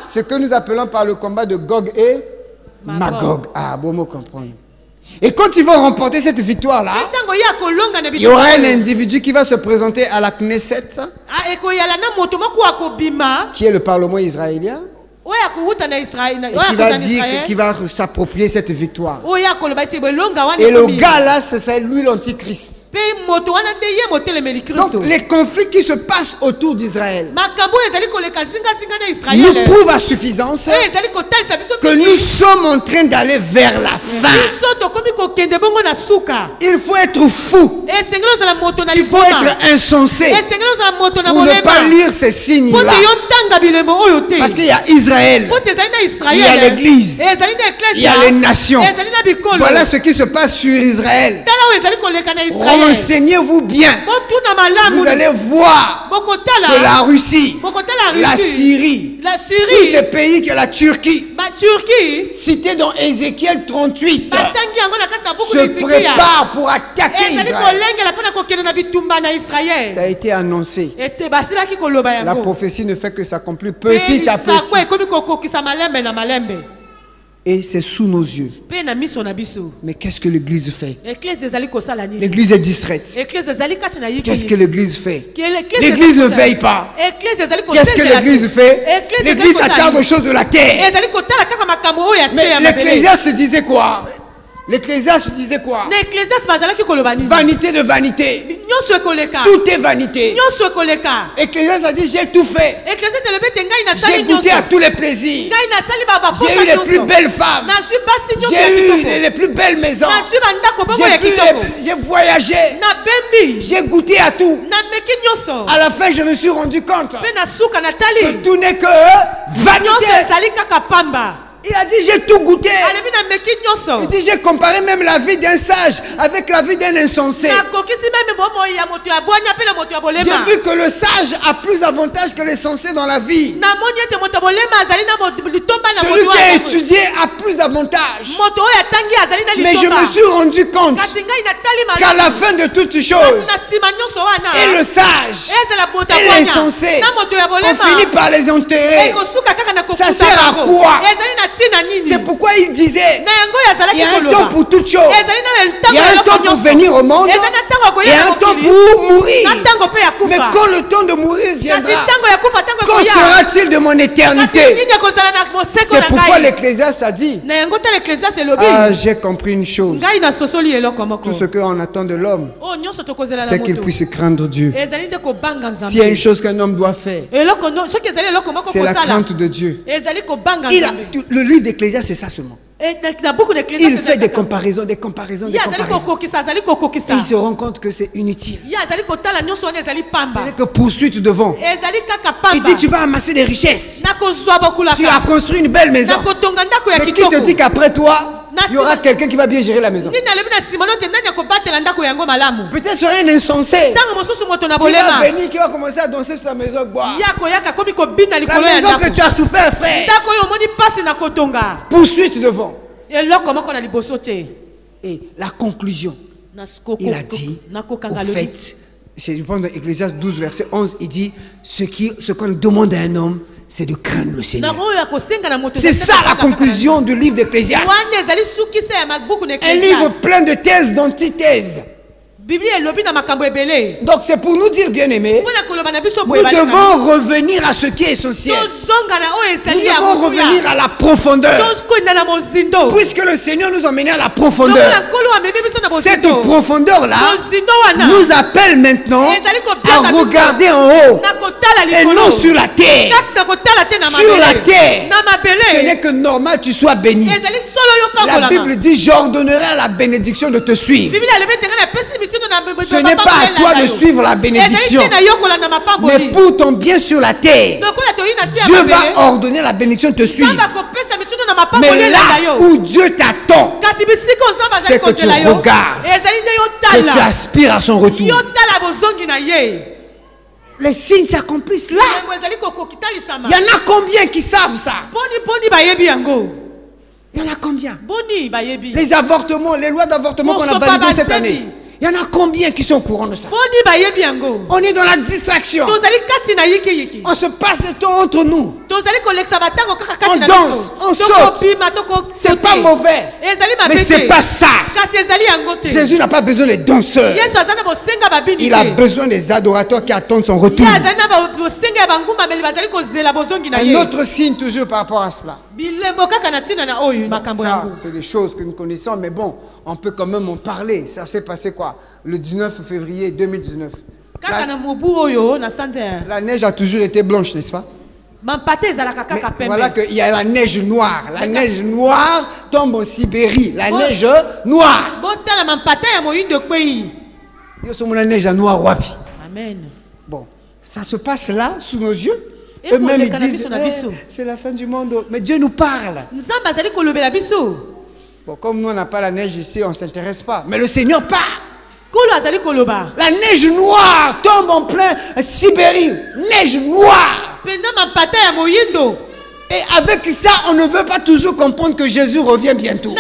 Ce que nous appelons par le combat de Gog et Magog. Ah, bon mot comprendre. Et quand ils vont remporter cette victoire-là, il y aura un individu qui va se présenter à la Knesset, qui est le Parlement israélien, et qui va dire qu'il va s'approprier cette victoire. Et le gars là, c'est lui l'Antichrist. Donc les conflits qui se passent autour d'Israël nous prouvent à suffisance que nous sommes en train d'aller vers la fin. Il faut être fou. Il faut être insensé pour ne pas lire ces signes-là. Parce qu'il y a Israël Israël, il y a l'église, il y a les nations. Voilà ce qui se passe sur Israël. Renseignez-vous bien. Vous allez voir que la Russie, la Syrie, tous ces pays que la Turquie, cité dans Ézéchiel 38, se prépare pour attaquer Israël. Ça a été annoncé. La prophétie ne fait que s'accomplir petit à petit. Et c'est sous nos yeux. Mais qu'est-ce que l'Église fait? L'Église est distraite. Qu'est-ce que l'Église fait? L'Église ne veille pas. Qu'est-ce que l'Église fait? L'Église s'attarde aux choses de la terre. Mais l'Ecclésiaste disait quoi? L'Ecclésiaste disait quoi? Vanité de vanité. Tout est vanité. L'Ecclésiaste a dit j'ai tout fait. J'ai goûté à tous les plaisirs. J'ai eu les plus belles femmes. J'ai eu les plus belles maisons. J'ai voyagé. J'ai goûté à tout. À la fin, je me suis rendu compte que tout n'est que vanité. Il a dit j'ai tout goûté. Il dit j'ai comparé même la vie d'un sage avec la vie d'un insensé. J'ai vu que le sage a plus d'avantages que l'insensé dans la vie. Celui qui a étudié a plus d'avantages. Mais je me suis rendu compte qu'à la fin de toutes choses, et le sage et l'insensé, on finit par les enterrer. Ça sert à quoi? C'est pourquoi il disait il y a un temps pour toutes choses. Il y a un temps pour venir au monde et un temps pour mourir. Mais quand le temps de mourir viendra, qu'en sera-t-il de mon éternité? C'est pourquoi l'Ecclésiaste a dit j'ai compris une chose. Tout ce qu'on attend de l'homme, c'est qu'il puisse craindre Dieu. S'il y a une chose qu'un homme doit faire, c'est la crainte de Dieu. Le livre d'Ecclésiaste, c'est ça seulement. Il fait des comparaisons, des comparaisons, des comparaisons. Et il se rend compte que c'est inutile. C'est que poursuite devant. Il dit tu vas amasser des richesses. Tu as construit une belle maison. Mais qui te dit qu'après toi, il y aura quelqu'un qui va bien gérer la maison? Peut-être sera un insensé qui va venir, qui va commencer à danser sur la maison. La maison que tu as souffert, frère. Poursuite devant. Et la conclusion, il a dit, au fait, c'est du point de Ecclésiaste 12, verset 11, il dit, ce qu'on demande à un homme, c'est de craindre le Seigneur. C'est ça la conclusion du livre d'Ecclésiaste. Un livre plein de thèses, d'antithèses. Donc c'est pour nous dire, bien aimés, nous devons revenir à ce qui est essentiel. Nous devons revenir à la profondeur. Puisque le Seigneur nous a emmenés à la profondeur, cette profondeur-là nous appelle maintenant à regarder en haut et non sur la terre. Sur la terre, ce n'est que normal que tu sois béni. La Bible dit j'ordonnerai à la bénédiction de te suivre. Ce n'est pas à toi de suivre la bénédiction, mais pour ton bien sur la terre, Dieu va ordonner la bénédiction de te suivre. Mais là où Dieu t'attend, c'est que tu regardes, que tu aspires à son retour. Les signes s'accomplissent là. Il y en a combien qui savent ça? Il y en a combien? Les avortements, les lois d'avortement qu'on a validées cette année. Il y en a combien qui sont au courant de ça? On est dans la distraction. On se passe le temps entre nous. On danse, on saute. C'est pas mauvais. Mais c'est pas ça. Jésus n'a pas besoin des danseurs. Il a besoin des adorateurs qui attendent son retour. Un autre signe toujours par rapport à cela. Ça, c'est des choses que nous connaissons, mais bon, on peut quand même en parler. Ça s'est passé quoi? Le 19 février 2019. La neige a toujours été blanche, n'est-ce pas? Mais voilà qu'il y a la neige noire. La neige noire tombe en Sibérie. La neige noire. La neige noire. Amen. Bon, ça se passe là, sous nos yeux. Eux-mêmes ils disent, c'est la fin du monde. Mais Dieu nous parle. Bon, comme nous on n'a pas la neige ici, on ne s'intéresse pas. Mais le Seigneur parle. La neige noire tombe en plein Sibérie. Neige noire. Et avec ça, on ne veut pas toujours comprendre que Jésus revient bientôt.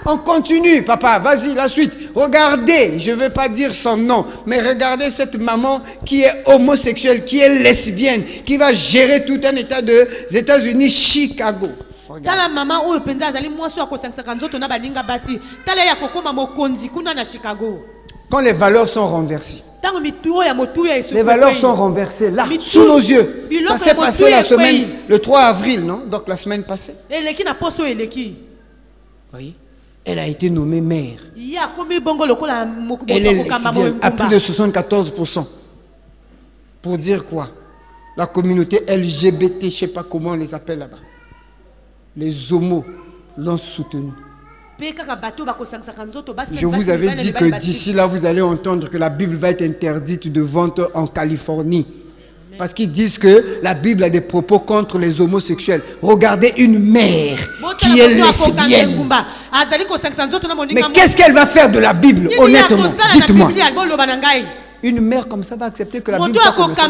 On continue, papa, vas-y, la suite. Regardez, je ne veux pas dire son nom, mais regardez cette maman qui est homosexuelle, qui est lesbienne, qui va gérer tout un état des États-Unis, Chicago. Tala maman oyo penza azali mwaso akosangisa nzoto na baninga basi tala ya kokoma mokonzi kuna na Chicago. Quand les valeurs sont renversées. Les valeurs sont renversées là, sous nos yeux. Ça s'est passé la semaine, le 3 avril, non? Donc la semaine passée. Voyez? Elle a été nommée maire. Elle est lesbienne à plus de 74%. Pour dire quoi? La communauté LGBT, je ne sais pas comment on les appelle là-bas. Les homos l'ont soutenue. Je vous avais dit que d'ici là, vous allez entendre que la Bible va être interdite de vente en Californie. Parce qu'ils disent que la Bible a des propos contre les homosexuels. Regardez une mère qui est lesbienne. Mais qu'est-ce qu'elle va faire de la Bible, honnêtement? Dites-moi. Une mère comme ça va accepter que la Bible soit comme ça.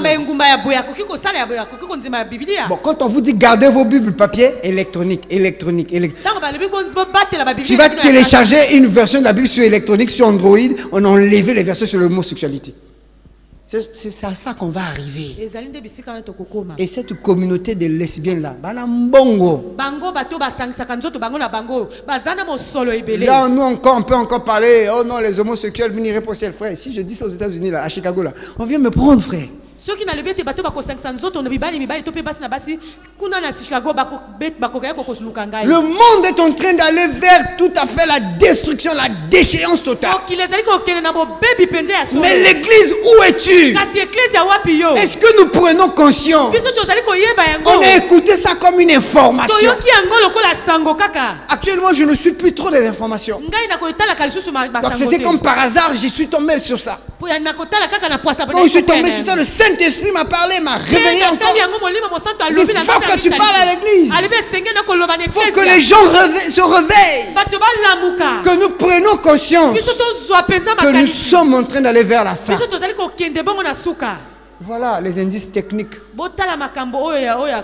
Bon, quand on vous dit gardez vos Bibles papier, électronique. Tu vas télécharger une version de la Bible sur électronique, sur Android, on a enlevé les versions sur l'homosexualité. C'est à ça qu'on va arriver. Et cette communauté de lesbiennes là, là, nous encore, on peut encore parler. Oh non, les homosexuels veniraient pour ciel, frère. Si je dis ça aux États-Unis, là, à Chicago, là, on vient me prendre, frère. Le monde est en train d'aller vers tout à fait la destruction, la déchéance totale. Mais l'église, où es-tu? Est-ce que nous prenons conscience? On a écouté ça comme une information. Actuellement, je ne suis plus trop des informations. Donc c'était comme par hasard, je suis tombé sur ça. Quand je suis tombé sur ça, le Saint-Esprit m'a parlé, m'a réveillé encore. Il faut que tu parles à l'église. Il faut que les gens se réveillent. Que nous prenions conscience que nous sommes en train d'aller vers la fin. Voilà les indices techniques.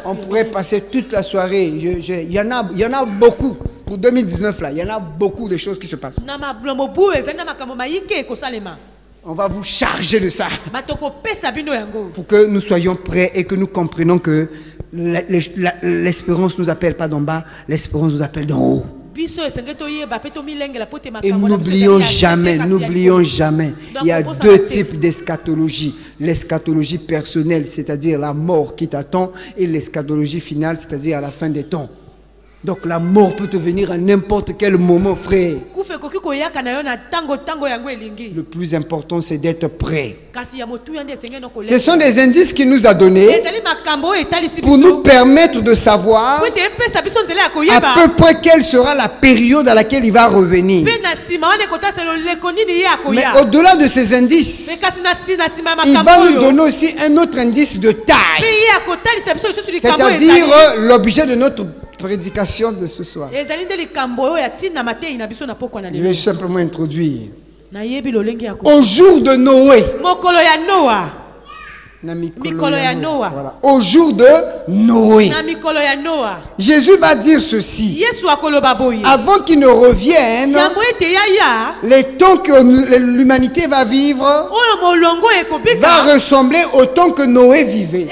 On pourrait passer toute la soirée. Il y en a beaucoup. Pour 2019, là, il y en a beaucoup de choses qui se passent. On va vous charger de ça. Pour que nous soyons prêts et que nous comprenions que l'espérance nous appelle pas d'en bas, l'espérance nous appelle d'en haut. Et n'oublions jamais, il y a deux types d'eschatologie. L'eschatologie personnelle, c'est-à-dire la mort qui t'attend, et l'eschatologie finale, c'est-à-dire à la fin des temps. Donc la mort peut te venir à n'importe quel moment, frère. Le plus important, c'est d'être prêt. Ce sont des indices qu'il nous a donnés pour nous permettre de savoir à peu près quelle sera la période à laquelle il va revenir. Mais au-delà de ces indices, il va nous donner aussi un autre indice de taille. C'est-à-dire l'objet de notre prédication de ce soir. Je vais simplement introduire. Au jour de Noé. Voilà. Au jour de Noé. Jésus va dire ceci. Avant qu'il ne revienne, les temps que l'humanité va vivre va ressembler au temps que Noé vivait.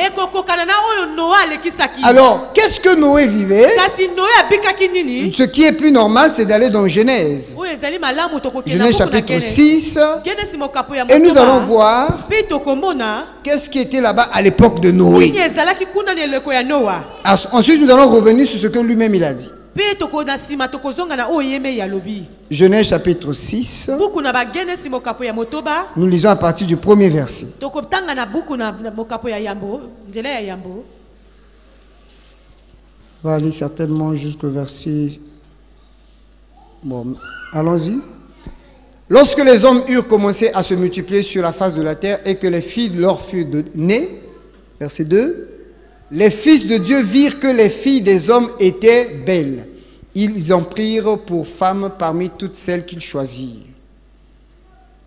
Alors, qu'est-ce que Noé vivait? Ce qui est plus normal, c'est d'aller dans Genèse. Genèse chapitre 6. Et nous allons voir qu'est-ce qui était là-bas à l'époque de Noé. Ensuite, nous allons revenir sur ce que lui-même il a dit. Genèse chapitre 6. Nous lisons à partir du premier verset. On va aller certainement jusqu'au verset. Bon, allons-y. Lorsque les hommes eurent commencé à se multiplier sur la face de la terre et que les filles leur furent nées, Verset 2. Les fils de Dieu virent que les filles des hommes étaient belles. Ils en prirent pour femmes parmi toutes celles qu'ils choisirent.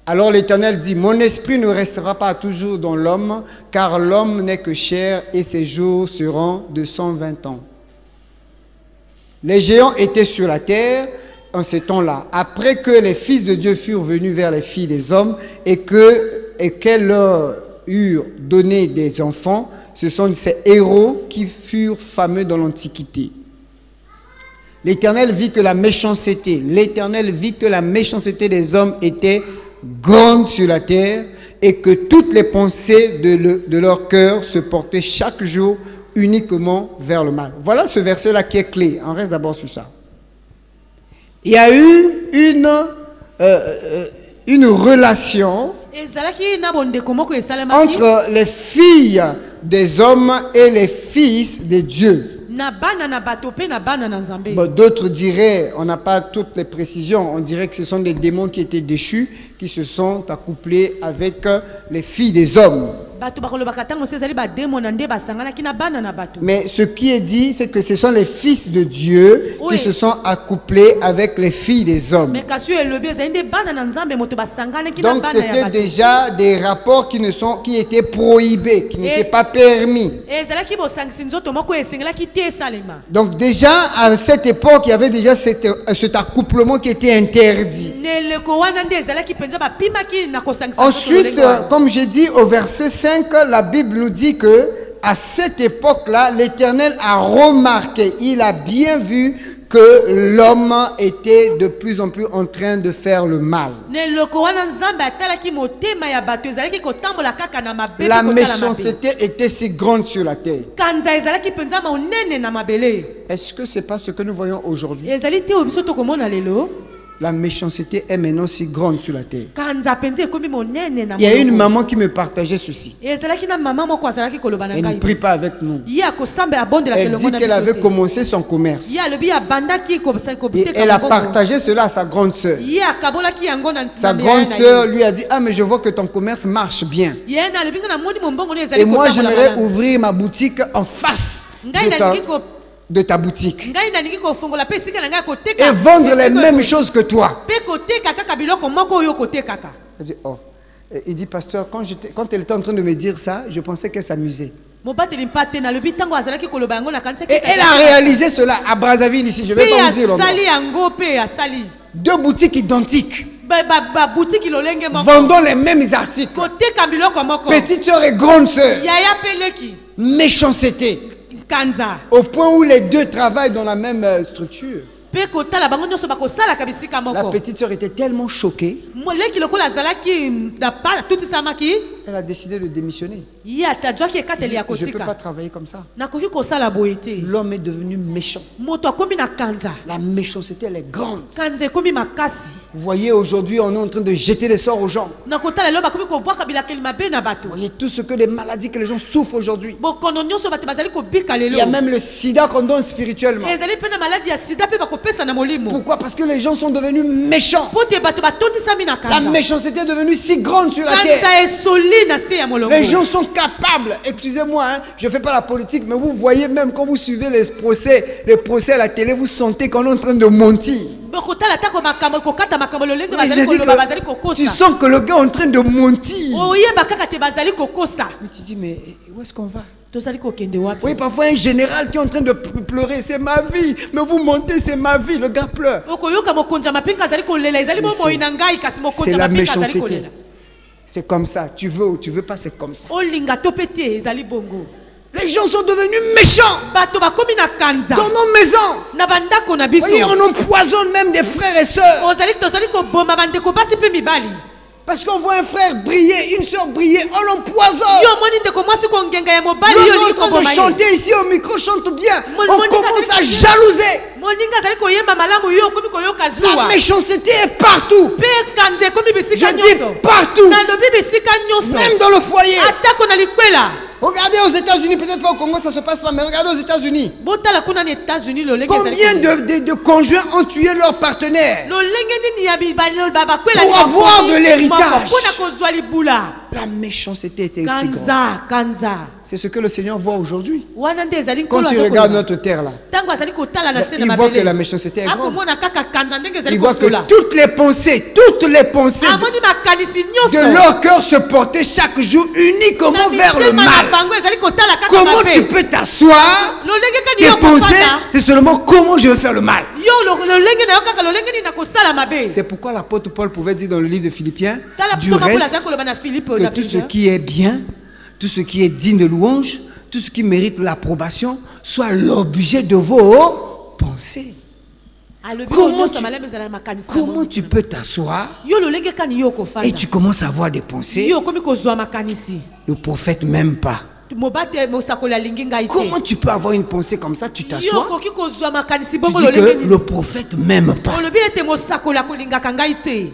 Alors l'Éternel dit, mon esprit ne restera pas toujours dans l'homme, car l'homme n'est que chair et ses jours seront de 120 ans. Les géants étaient sur la terre en ces temps-là. Après que les fils de Dieu furent venus vers les filles des hommes et qu'elles leur eurent donné des enfants, ce sont ces héros qui furent fameux dans l'Antiquité. L'Éternel vit que la méchanceté des hommes était grande sur la terre et que toutes les pensées de leur cœur se portaient chaque jour uniquement vers le mal. Voilà ce verset-là qui est clé. On reste d'abord sur ça. Il y a eu une relation entre les filles des hommes et les fils de Dieu. Bon, d'autres diraient, on n'a pas toutes les précisions, on dirait que ce sont des démons qui étaient déchus, qui se sont accouplés avec les filles des hommes. Mais ce qui est dit, c'est que ce sont les fils de Dieu qui se sont accouplés avec les filles des hommes. Donc c'était déjà des rapports qui étaient prohibés, qui n'étaient pas permis. Donc déjà à cette époque, il y avait déjà cet accouplement qui était interdit. Ensuite, comme j'ai dit au verset 5, la Bible nous dit que à cette époque-là, l'Éternel a remarqué, il a bien vu que l'homme était de plus en plus en train de faire le mal. La méchanceté était si grande sur la terre. Est-ce que c'est pas ce que nous voyons aujourd'hui? La méchanceté est maintenant si grande sur la terre. Il y a une maman qui me partageait ceci. Elle ne prie pas avec nous. Elle dit qu'elle avait commencé son commerce. Et elle a partagé cela à sa grande sœur. Sa grande sœur lui a dit, ah mais je vois que ton commerce marche bien. Et moi j'aimerais ouvrir ma boutique en face de ta boutique et vendre les mêmes choses que toi. Elle dit, oh. Il dit, pasteur, quand elle était en train de me dire ça, je pensais qu'elle s'amusait. Et elle a réalisé cela à Brazzaville ici, je ne vais pas vous dire. Deux boutiques identiques, vendant les mêmes articles. Petite soeur et grande soeur. Méchanceté. Au point où les deux travaillent dans la même structure. La petite soeur était tellement choquée. Elle a décidé de démissionner. Je ne peux pas travailler comme ça. L'homme est devenu méchant. La méchanceté, elle est grande. Vous voyez, aujourd'hui, on est en train de jeter des sorts aux gens. Vous voyez tout ce que les maladies que les gens souffrent aujourd'hui. Il y a même le sida qu'on donne spirituellement. Pourquoi? Parce que les gens sont devenus méchants. La méchanceté est devenue si grande sur la terre. Les gens sont capables, excusez-moi, hein, je ne fais pas la politique, mais vous voyez même quand vous suivez les procès à la télé, vous sentez qu'on est en train de mentir. Tu sens que le gars est en train de mentir. Mais tu dis, mais où est-ce qu'on va? Oui, parfois un général qui est en train de pleurer, c'est ma vie. Mais vous mentez, c'est ma vie. Le gars pleure. C'est la méchanceté. C'est comme ça. Tu veux ou tu veux pas, c'est comme ça. Les gens sont devenus méchants dans nos maisons. Oui, on empoisonne même des frères et sœurs. Parce qu'on voit un frère briller, une soeur briller, on l'empoisonne. L'autre en train de chanter ici au micro, chante bien. On commence à jalouser. La méchanceté est partout. Je dis partout. Même dans le foyer. Regardez aux États-Unis, peut-être pas au Congo, ça se passe pas, mais regardez aux États-Unis. Combien de conjoints ont tué leur partenaire pour avoir de l'héritage? La méchanceté était si grande. kanza kanza C'est ce que le Seigneur voit aujourd'hui. wana nde ezali Quand nkolo tu aza regardes koloba. notre terre là, Ntango azali kotala na se na il voit que mabele la méchanceté est grande. akomona kaka kanza ndenge ezali Il voit que kosola toutes les pensées amoni makanisi de nyonso leur cœur se portaient chaque jour uniquement na vers le mitema na mal. bango ezali kotala kaka Comment tu mabe peux t'asseoir? lolenge kani Tes yo pensées, kofanda c'est seulement comment je veux faire le mal. yo lolenge na yo kaka lolenge nini na kosala mabe C'est pourquoi l'apôtre Paul pouvait dire dans le livre de Philippiens, tala du puto makola reste, aza koloba na Philippe que na tout ce Philippe qui est bien, tout ce qui est digne de louange, tout ce qui mérite l'approbation, soit l'objet de vos pensées. alobi Comment nyonso tu- malamu ezala na makanisi na Comment bango. tu peux t'asseoir yo lolenge kani yo et kofanda tu commences à avoir des pensées? yo okomi kozwa makanisi Le prophète même pas. mobate mosakoli alingi ngai te Comment tu peux avoir une pensée comme ça? Tu yo t'assois, okoki kozwa makanisi tu bongo dis lolenge que nini le prophète même pas. olobi ete mosakoli akolingaka ngai te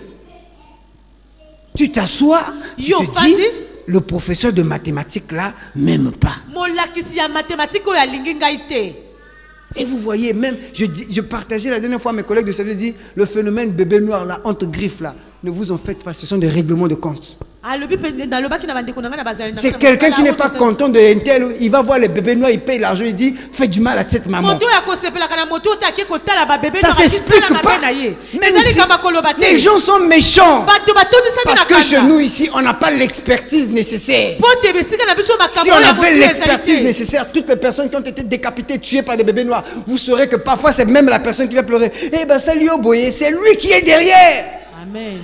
Tu t'assois, tu Yo, te Fadi. dis, le professeur de mathématiques là, même pas. molakisi ya mathématique oyo alingi ngai te Et vous voyez, même, je partageais la dernière fois à mes collègues de service, je dis, le phénomène bébé noir là, entre griffes là, ne vous en faites pas, ce sont des règlements de compte. alobi mpe nalobaki na bandeko na ngai na bazali na C'est ngai na quelqu'un mosala qui n'est oyo pas tosala. content de un tel, il va voir les bébés noirs, il paye l'argent, il dit, fais du mal à cette maman. moto oyo akosepelaka na moto oyo ake kotala babebe Ça s'explique pas. na ye Même ezali si kama koloba te les gens sont méchants. bato batondisami Parce na que chez kanza nous ici, on n'a pas l'expertise nécessaire. po te bisika na biso Si makambo on oyo ya avait motu ezali l'expertise te. nécessaire, toutes les personnes qui ont été décapitées, tuées par des bébés noirs, vous saurez que parfois c'est même la personne qui va pleurer. Eh ben c'est lui au boyer, c'est lui qui est derrière. amen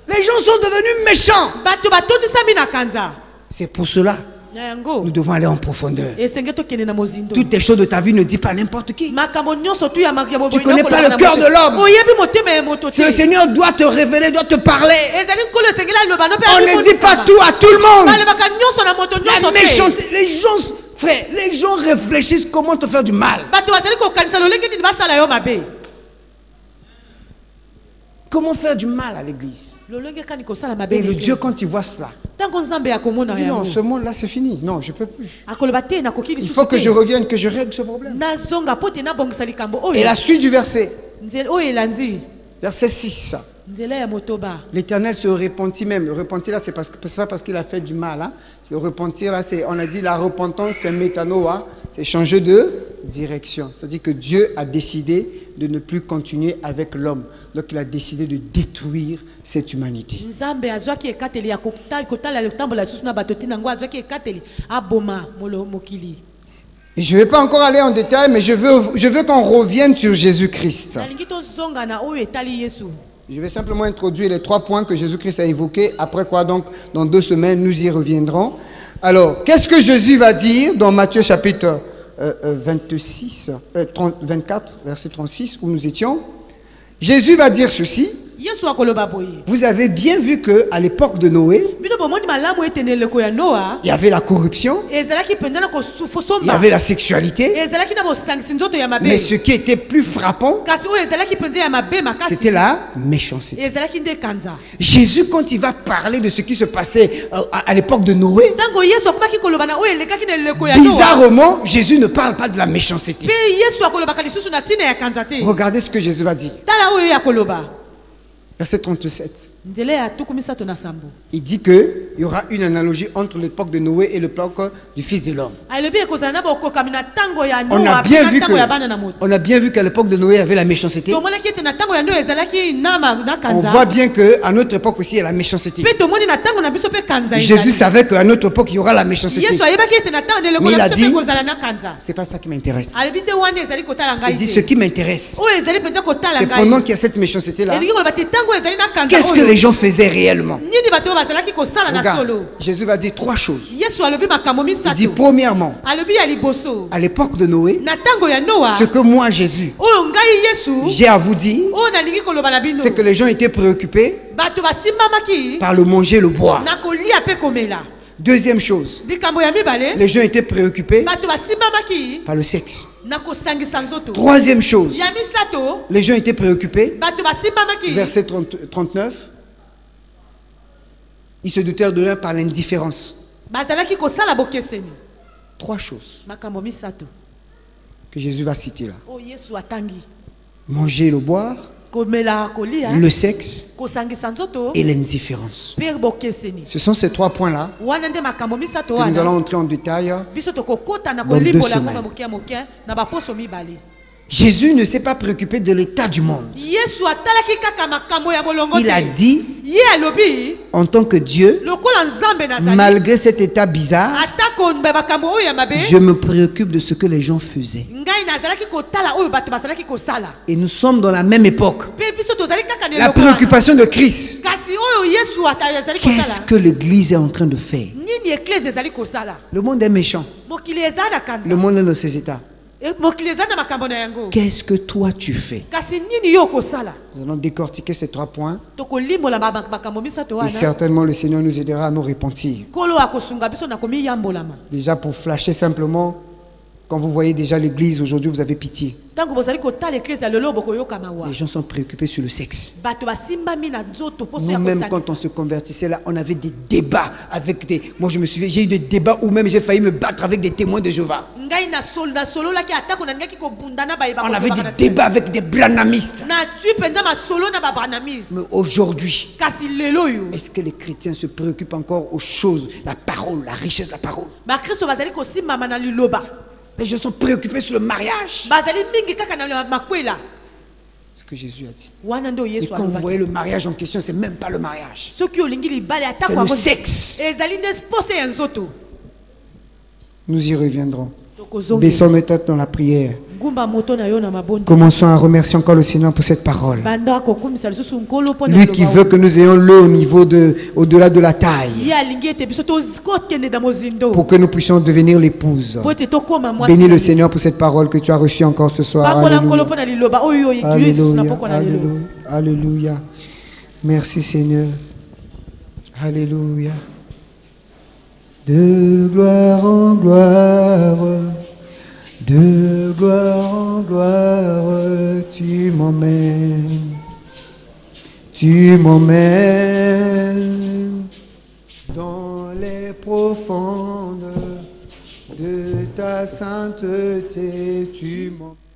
Les gens sont devenus méchants. bato batondisami na kanza C'est pour cela na yango nous devons aller en profondeur. esenge tokende na mozindo Toutes les choses de ta vie ne dis pas n'importe qui. makambo nyonso tu ya Tu connais pas le cœur de l'homme. oyebi motema ya moto Si le te Seigneur doit te révéler, doit te parler. ezali nkolo esengeli aloba no mpe On ne dit pas tout à tout le monde. balobaka nyonso na moto La nyonso te méchanceté, les gens, frère, les gens réfléchissent comment te faire du mal. bato bazali kokanisa lolenge nini basala yo mabe Comment faire du mal à l'église. lolenge kani kosala mabe Et na le Église. Dieu, quand il voit cela, ntango nzambe akomona il dit non, yango ce monde-là c'est fini. Non, je peux plus. akoloba te nakoki Il faut lisusu que je te revienne, que je règle ce problème. nazonga po te nabongisa likambo Et oyo la suite du verset, nzela oyo elandi verset 6. nzela ya motoba L'Éternel se repentit même. Le repentir là, c'est pas parce qu'il a fait du mal. Hein. C'est le repentir là, c'est, on a dit la repentance, c'est métanoïa, c'est changer de direction. C'est-à-dire que Dieu a décidé de ne plus continuer avec l'homme. Donc il a décidé de détruire cette humanité. nzambe azwaki ekateli ya kotala kotambola lisusu na bato ntina yango azwaki ekateli aboma mokili Et je ne vais pas encore aller en détail, mais je veux qu'on revienne sur Jésus-Christ. nalingi tozonga na oyo etali yesu Je vais simplement introduire les 3 points que Jésus-Christ a évoqués. Après quoi, donc, dans 2 semaines, nous y reviendrons. Alors, qu'est-ce que Jésus va dire dans Matthieu chapitre 24, verset 36, où nous étions? Jésus va dire ceci. yesu akoloba boye Vous avez bien vu qu'à l'époque de Noé, bino bomoni malamu ete na eleko ya noa il y avait la corruption, ezalaki mpenza na il y kosomba avait la sexualité, ezalaki na bosangisi nzoto ya mabe mais ce qui était plus frappant, kasi oyo ezalaki mpenza ya mabe makasi c'était la méchanceté. ezalaki nde kanza Jésus, quand il va parler de ce qui se passait à l'époque de Noé, ntango yesu akomaki koloba na oyo elekaki na eleko ya noa bizarrement, Jésus ne parle pas de la méchanceté. mpe yesu akolobaka lisusu na ntina ya kanza te Regardez ce que Jésus va dire. tala oyo ya koloba Verset 37. nzela ya tuku misato na sambo Il dit qu'il y aura une analogie entre l'époque de Noé et l'époque du Fils de l'homme. alobi ekozala na bokokami na ntango ya On noa a bien na vu ntango ya bana na moto qu'à l'époque de Noé, il y avait la méchanceté. tomonaki ete na ntango ya noa ezalaki na On kanza voit bien qu'à notre époque aussi, il y a la méchanceté. mpe tomoni na ntango na biso mpe kanza Jésus ezali. savait qu'à notre époque, il y aura la méchanceté. yesu ayebaki ete na ntango na eleko Mais il na a biso mpe dit- ekozala na kanza C'est pas ça qui m'intéresse. alobi te wana ezali kotala Il ngai dit ce te qui m'intéresse, oyo ezali mpenza kotala c'est pendant ngai qu'il y a cette méchanceté-là, elingi koloba te ntango ezali na kanza qu'est-ce que oyo les gens faisaient réellement? nini bato oyo bazalaki kosala na Regarde, solo Jésus va dire 3 choses. yesu alobi makambo Il dit misato premièrement, alobi ya liboso à l'époque de Noé, na ntango ya noa ce que moi, Jésus, oyo ngai yesu j'ai à vous dire, oyo nalingi koloba na bino c'est que les gens étaient préoccupés bato basimbamaki par le manger et le boire. na kolia mpe komela Deuxième chose, likambo ya mibale les gens étaient préoccupés bato basimbamaki par le sexe. na kosangisa nzoto Troisième chose, ya misato les gens étaient préoccupés, bato basimbamaki verset 39, ils se doutèrent de rien par l'indifférence. bazalaki kosala bokeseni 3 choses makambo misato que Jésus va citer là. oyo yesu atangi Manger et le boire, le sexe et l'indifférence. Ce sont ces 3 points-là que nous allons entrer en détail dans 2 semaines. Jésus ne s'est pas préoccupé de l'état du monde. Il a dit, en tant que Dieu, malgré cet état bizarre, je me préoccupe de ce que les gens faisaient. Et nous sommes dans la même époque. La préoccupation de Christ. Qu'est-ce que l'Église est en train de faire? Le monde est méchant. Le monde est dans ses états. Qu'est-ce que toi tu fais? Nous allons décortiquer ces 3 points. Et certainement le Seigneur nous aidera à nous repentir. Déjà pour flasher simplement, quand vous voyez déjà l'église aujourd'hui, vous avez pitié. Les gens sont préoccupés sur le sexe. Nous-mêmes, quand on se convertissait là, on avait des débats avec des... Moi, je me souviens, j'ai eu des débats où même j'ai failli me battre avec des témoins de Jéhovah. On avait des débats avec des branhamistes. Mais aujourd'hui, est-ce que les chrétiens se préoccupent encore aux choses, la parole, la richesse de la parole? Les gens sont préoccupés sur le mariage. Ce que Jésus a dit. Et quand vous voyez le mariage en question, c'est même pas le mariage. C'est le sexe. Nous y reviendrons. Baissons nos têtes dans la prière. Commençons à remercier encore le Seigneur pour cette parole. Lui qui veut que nous ayons l'eau au-delà de la taille. Pour que nous puissions devenir l'épouse. Bénis le Seigneur pour cette parole que tu as reçue encore ce soir. Alléluia. Alléluia. Alléluia. Alléluia. Merci Seigneur. Alléluia. De gloire en gloire. De gloire en gloire, tu m'emmènes dans les profondes de ta sainteté, tu m'emmènes.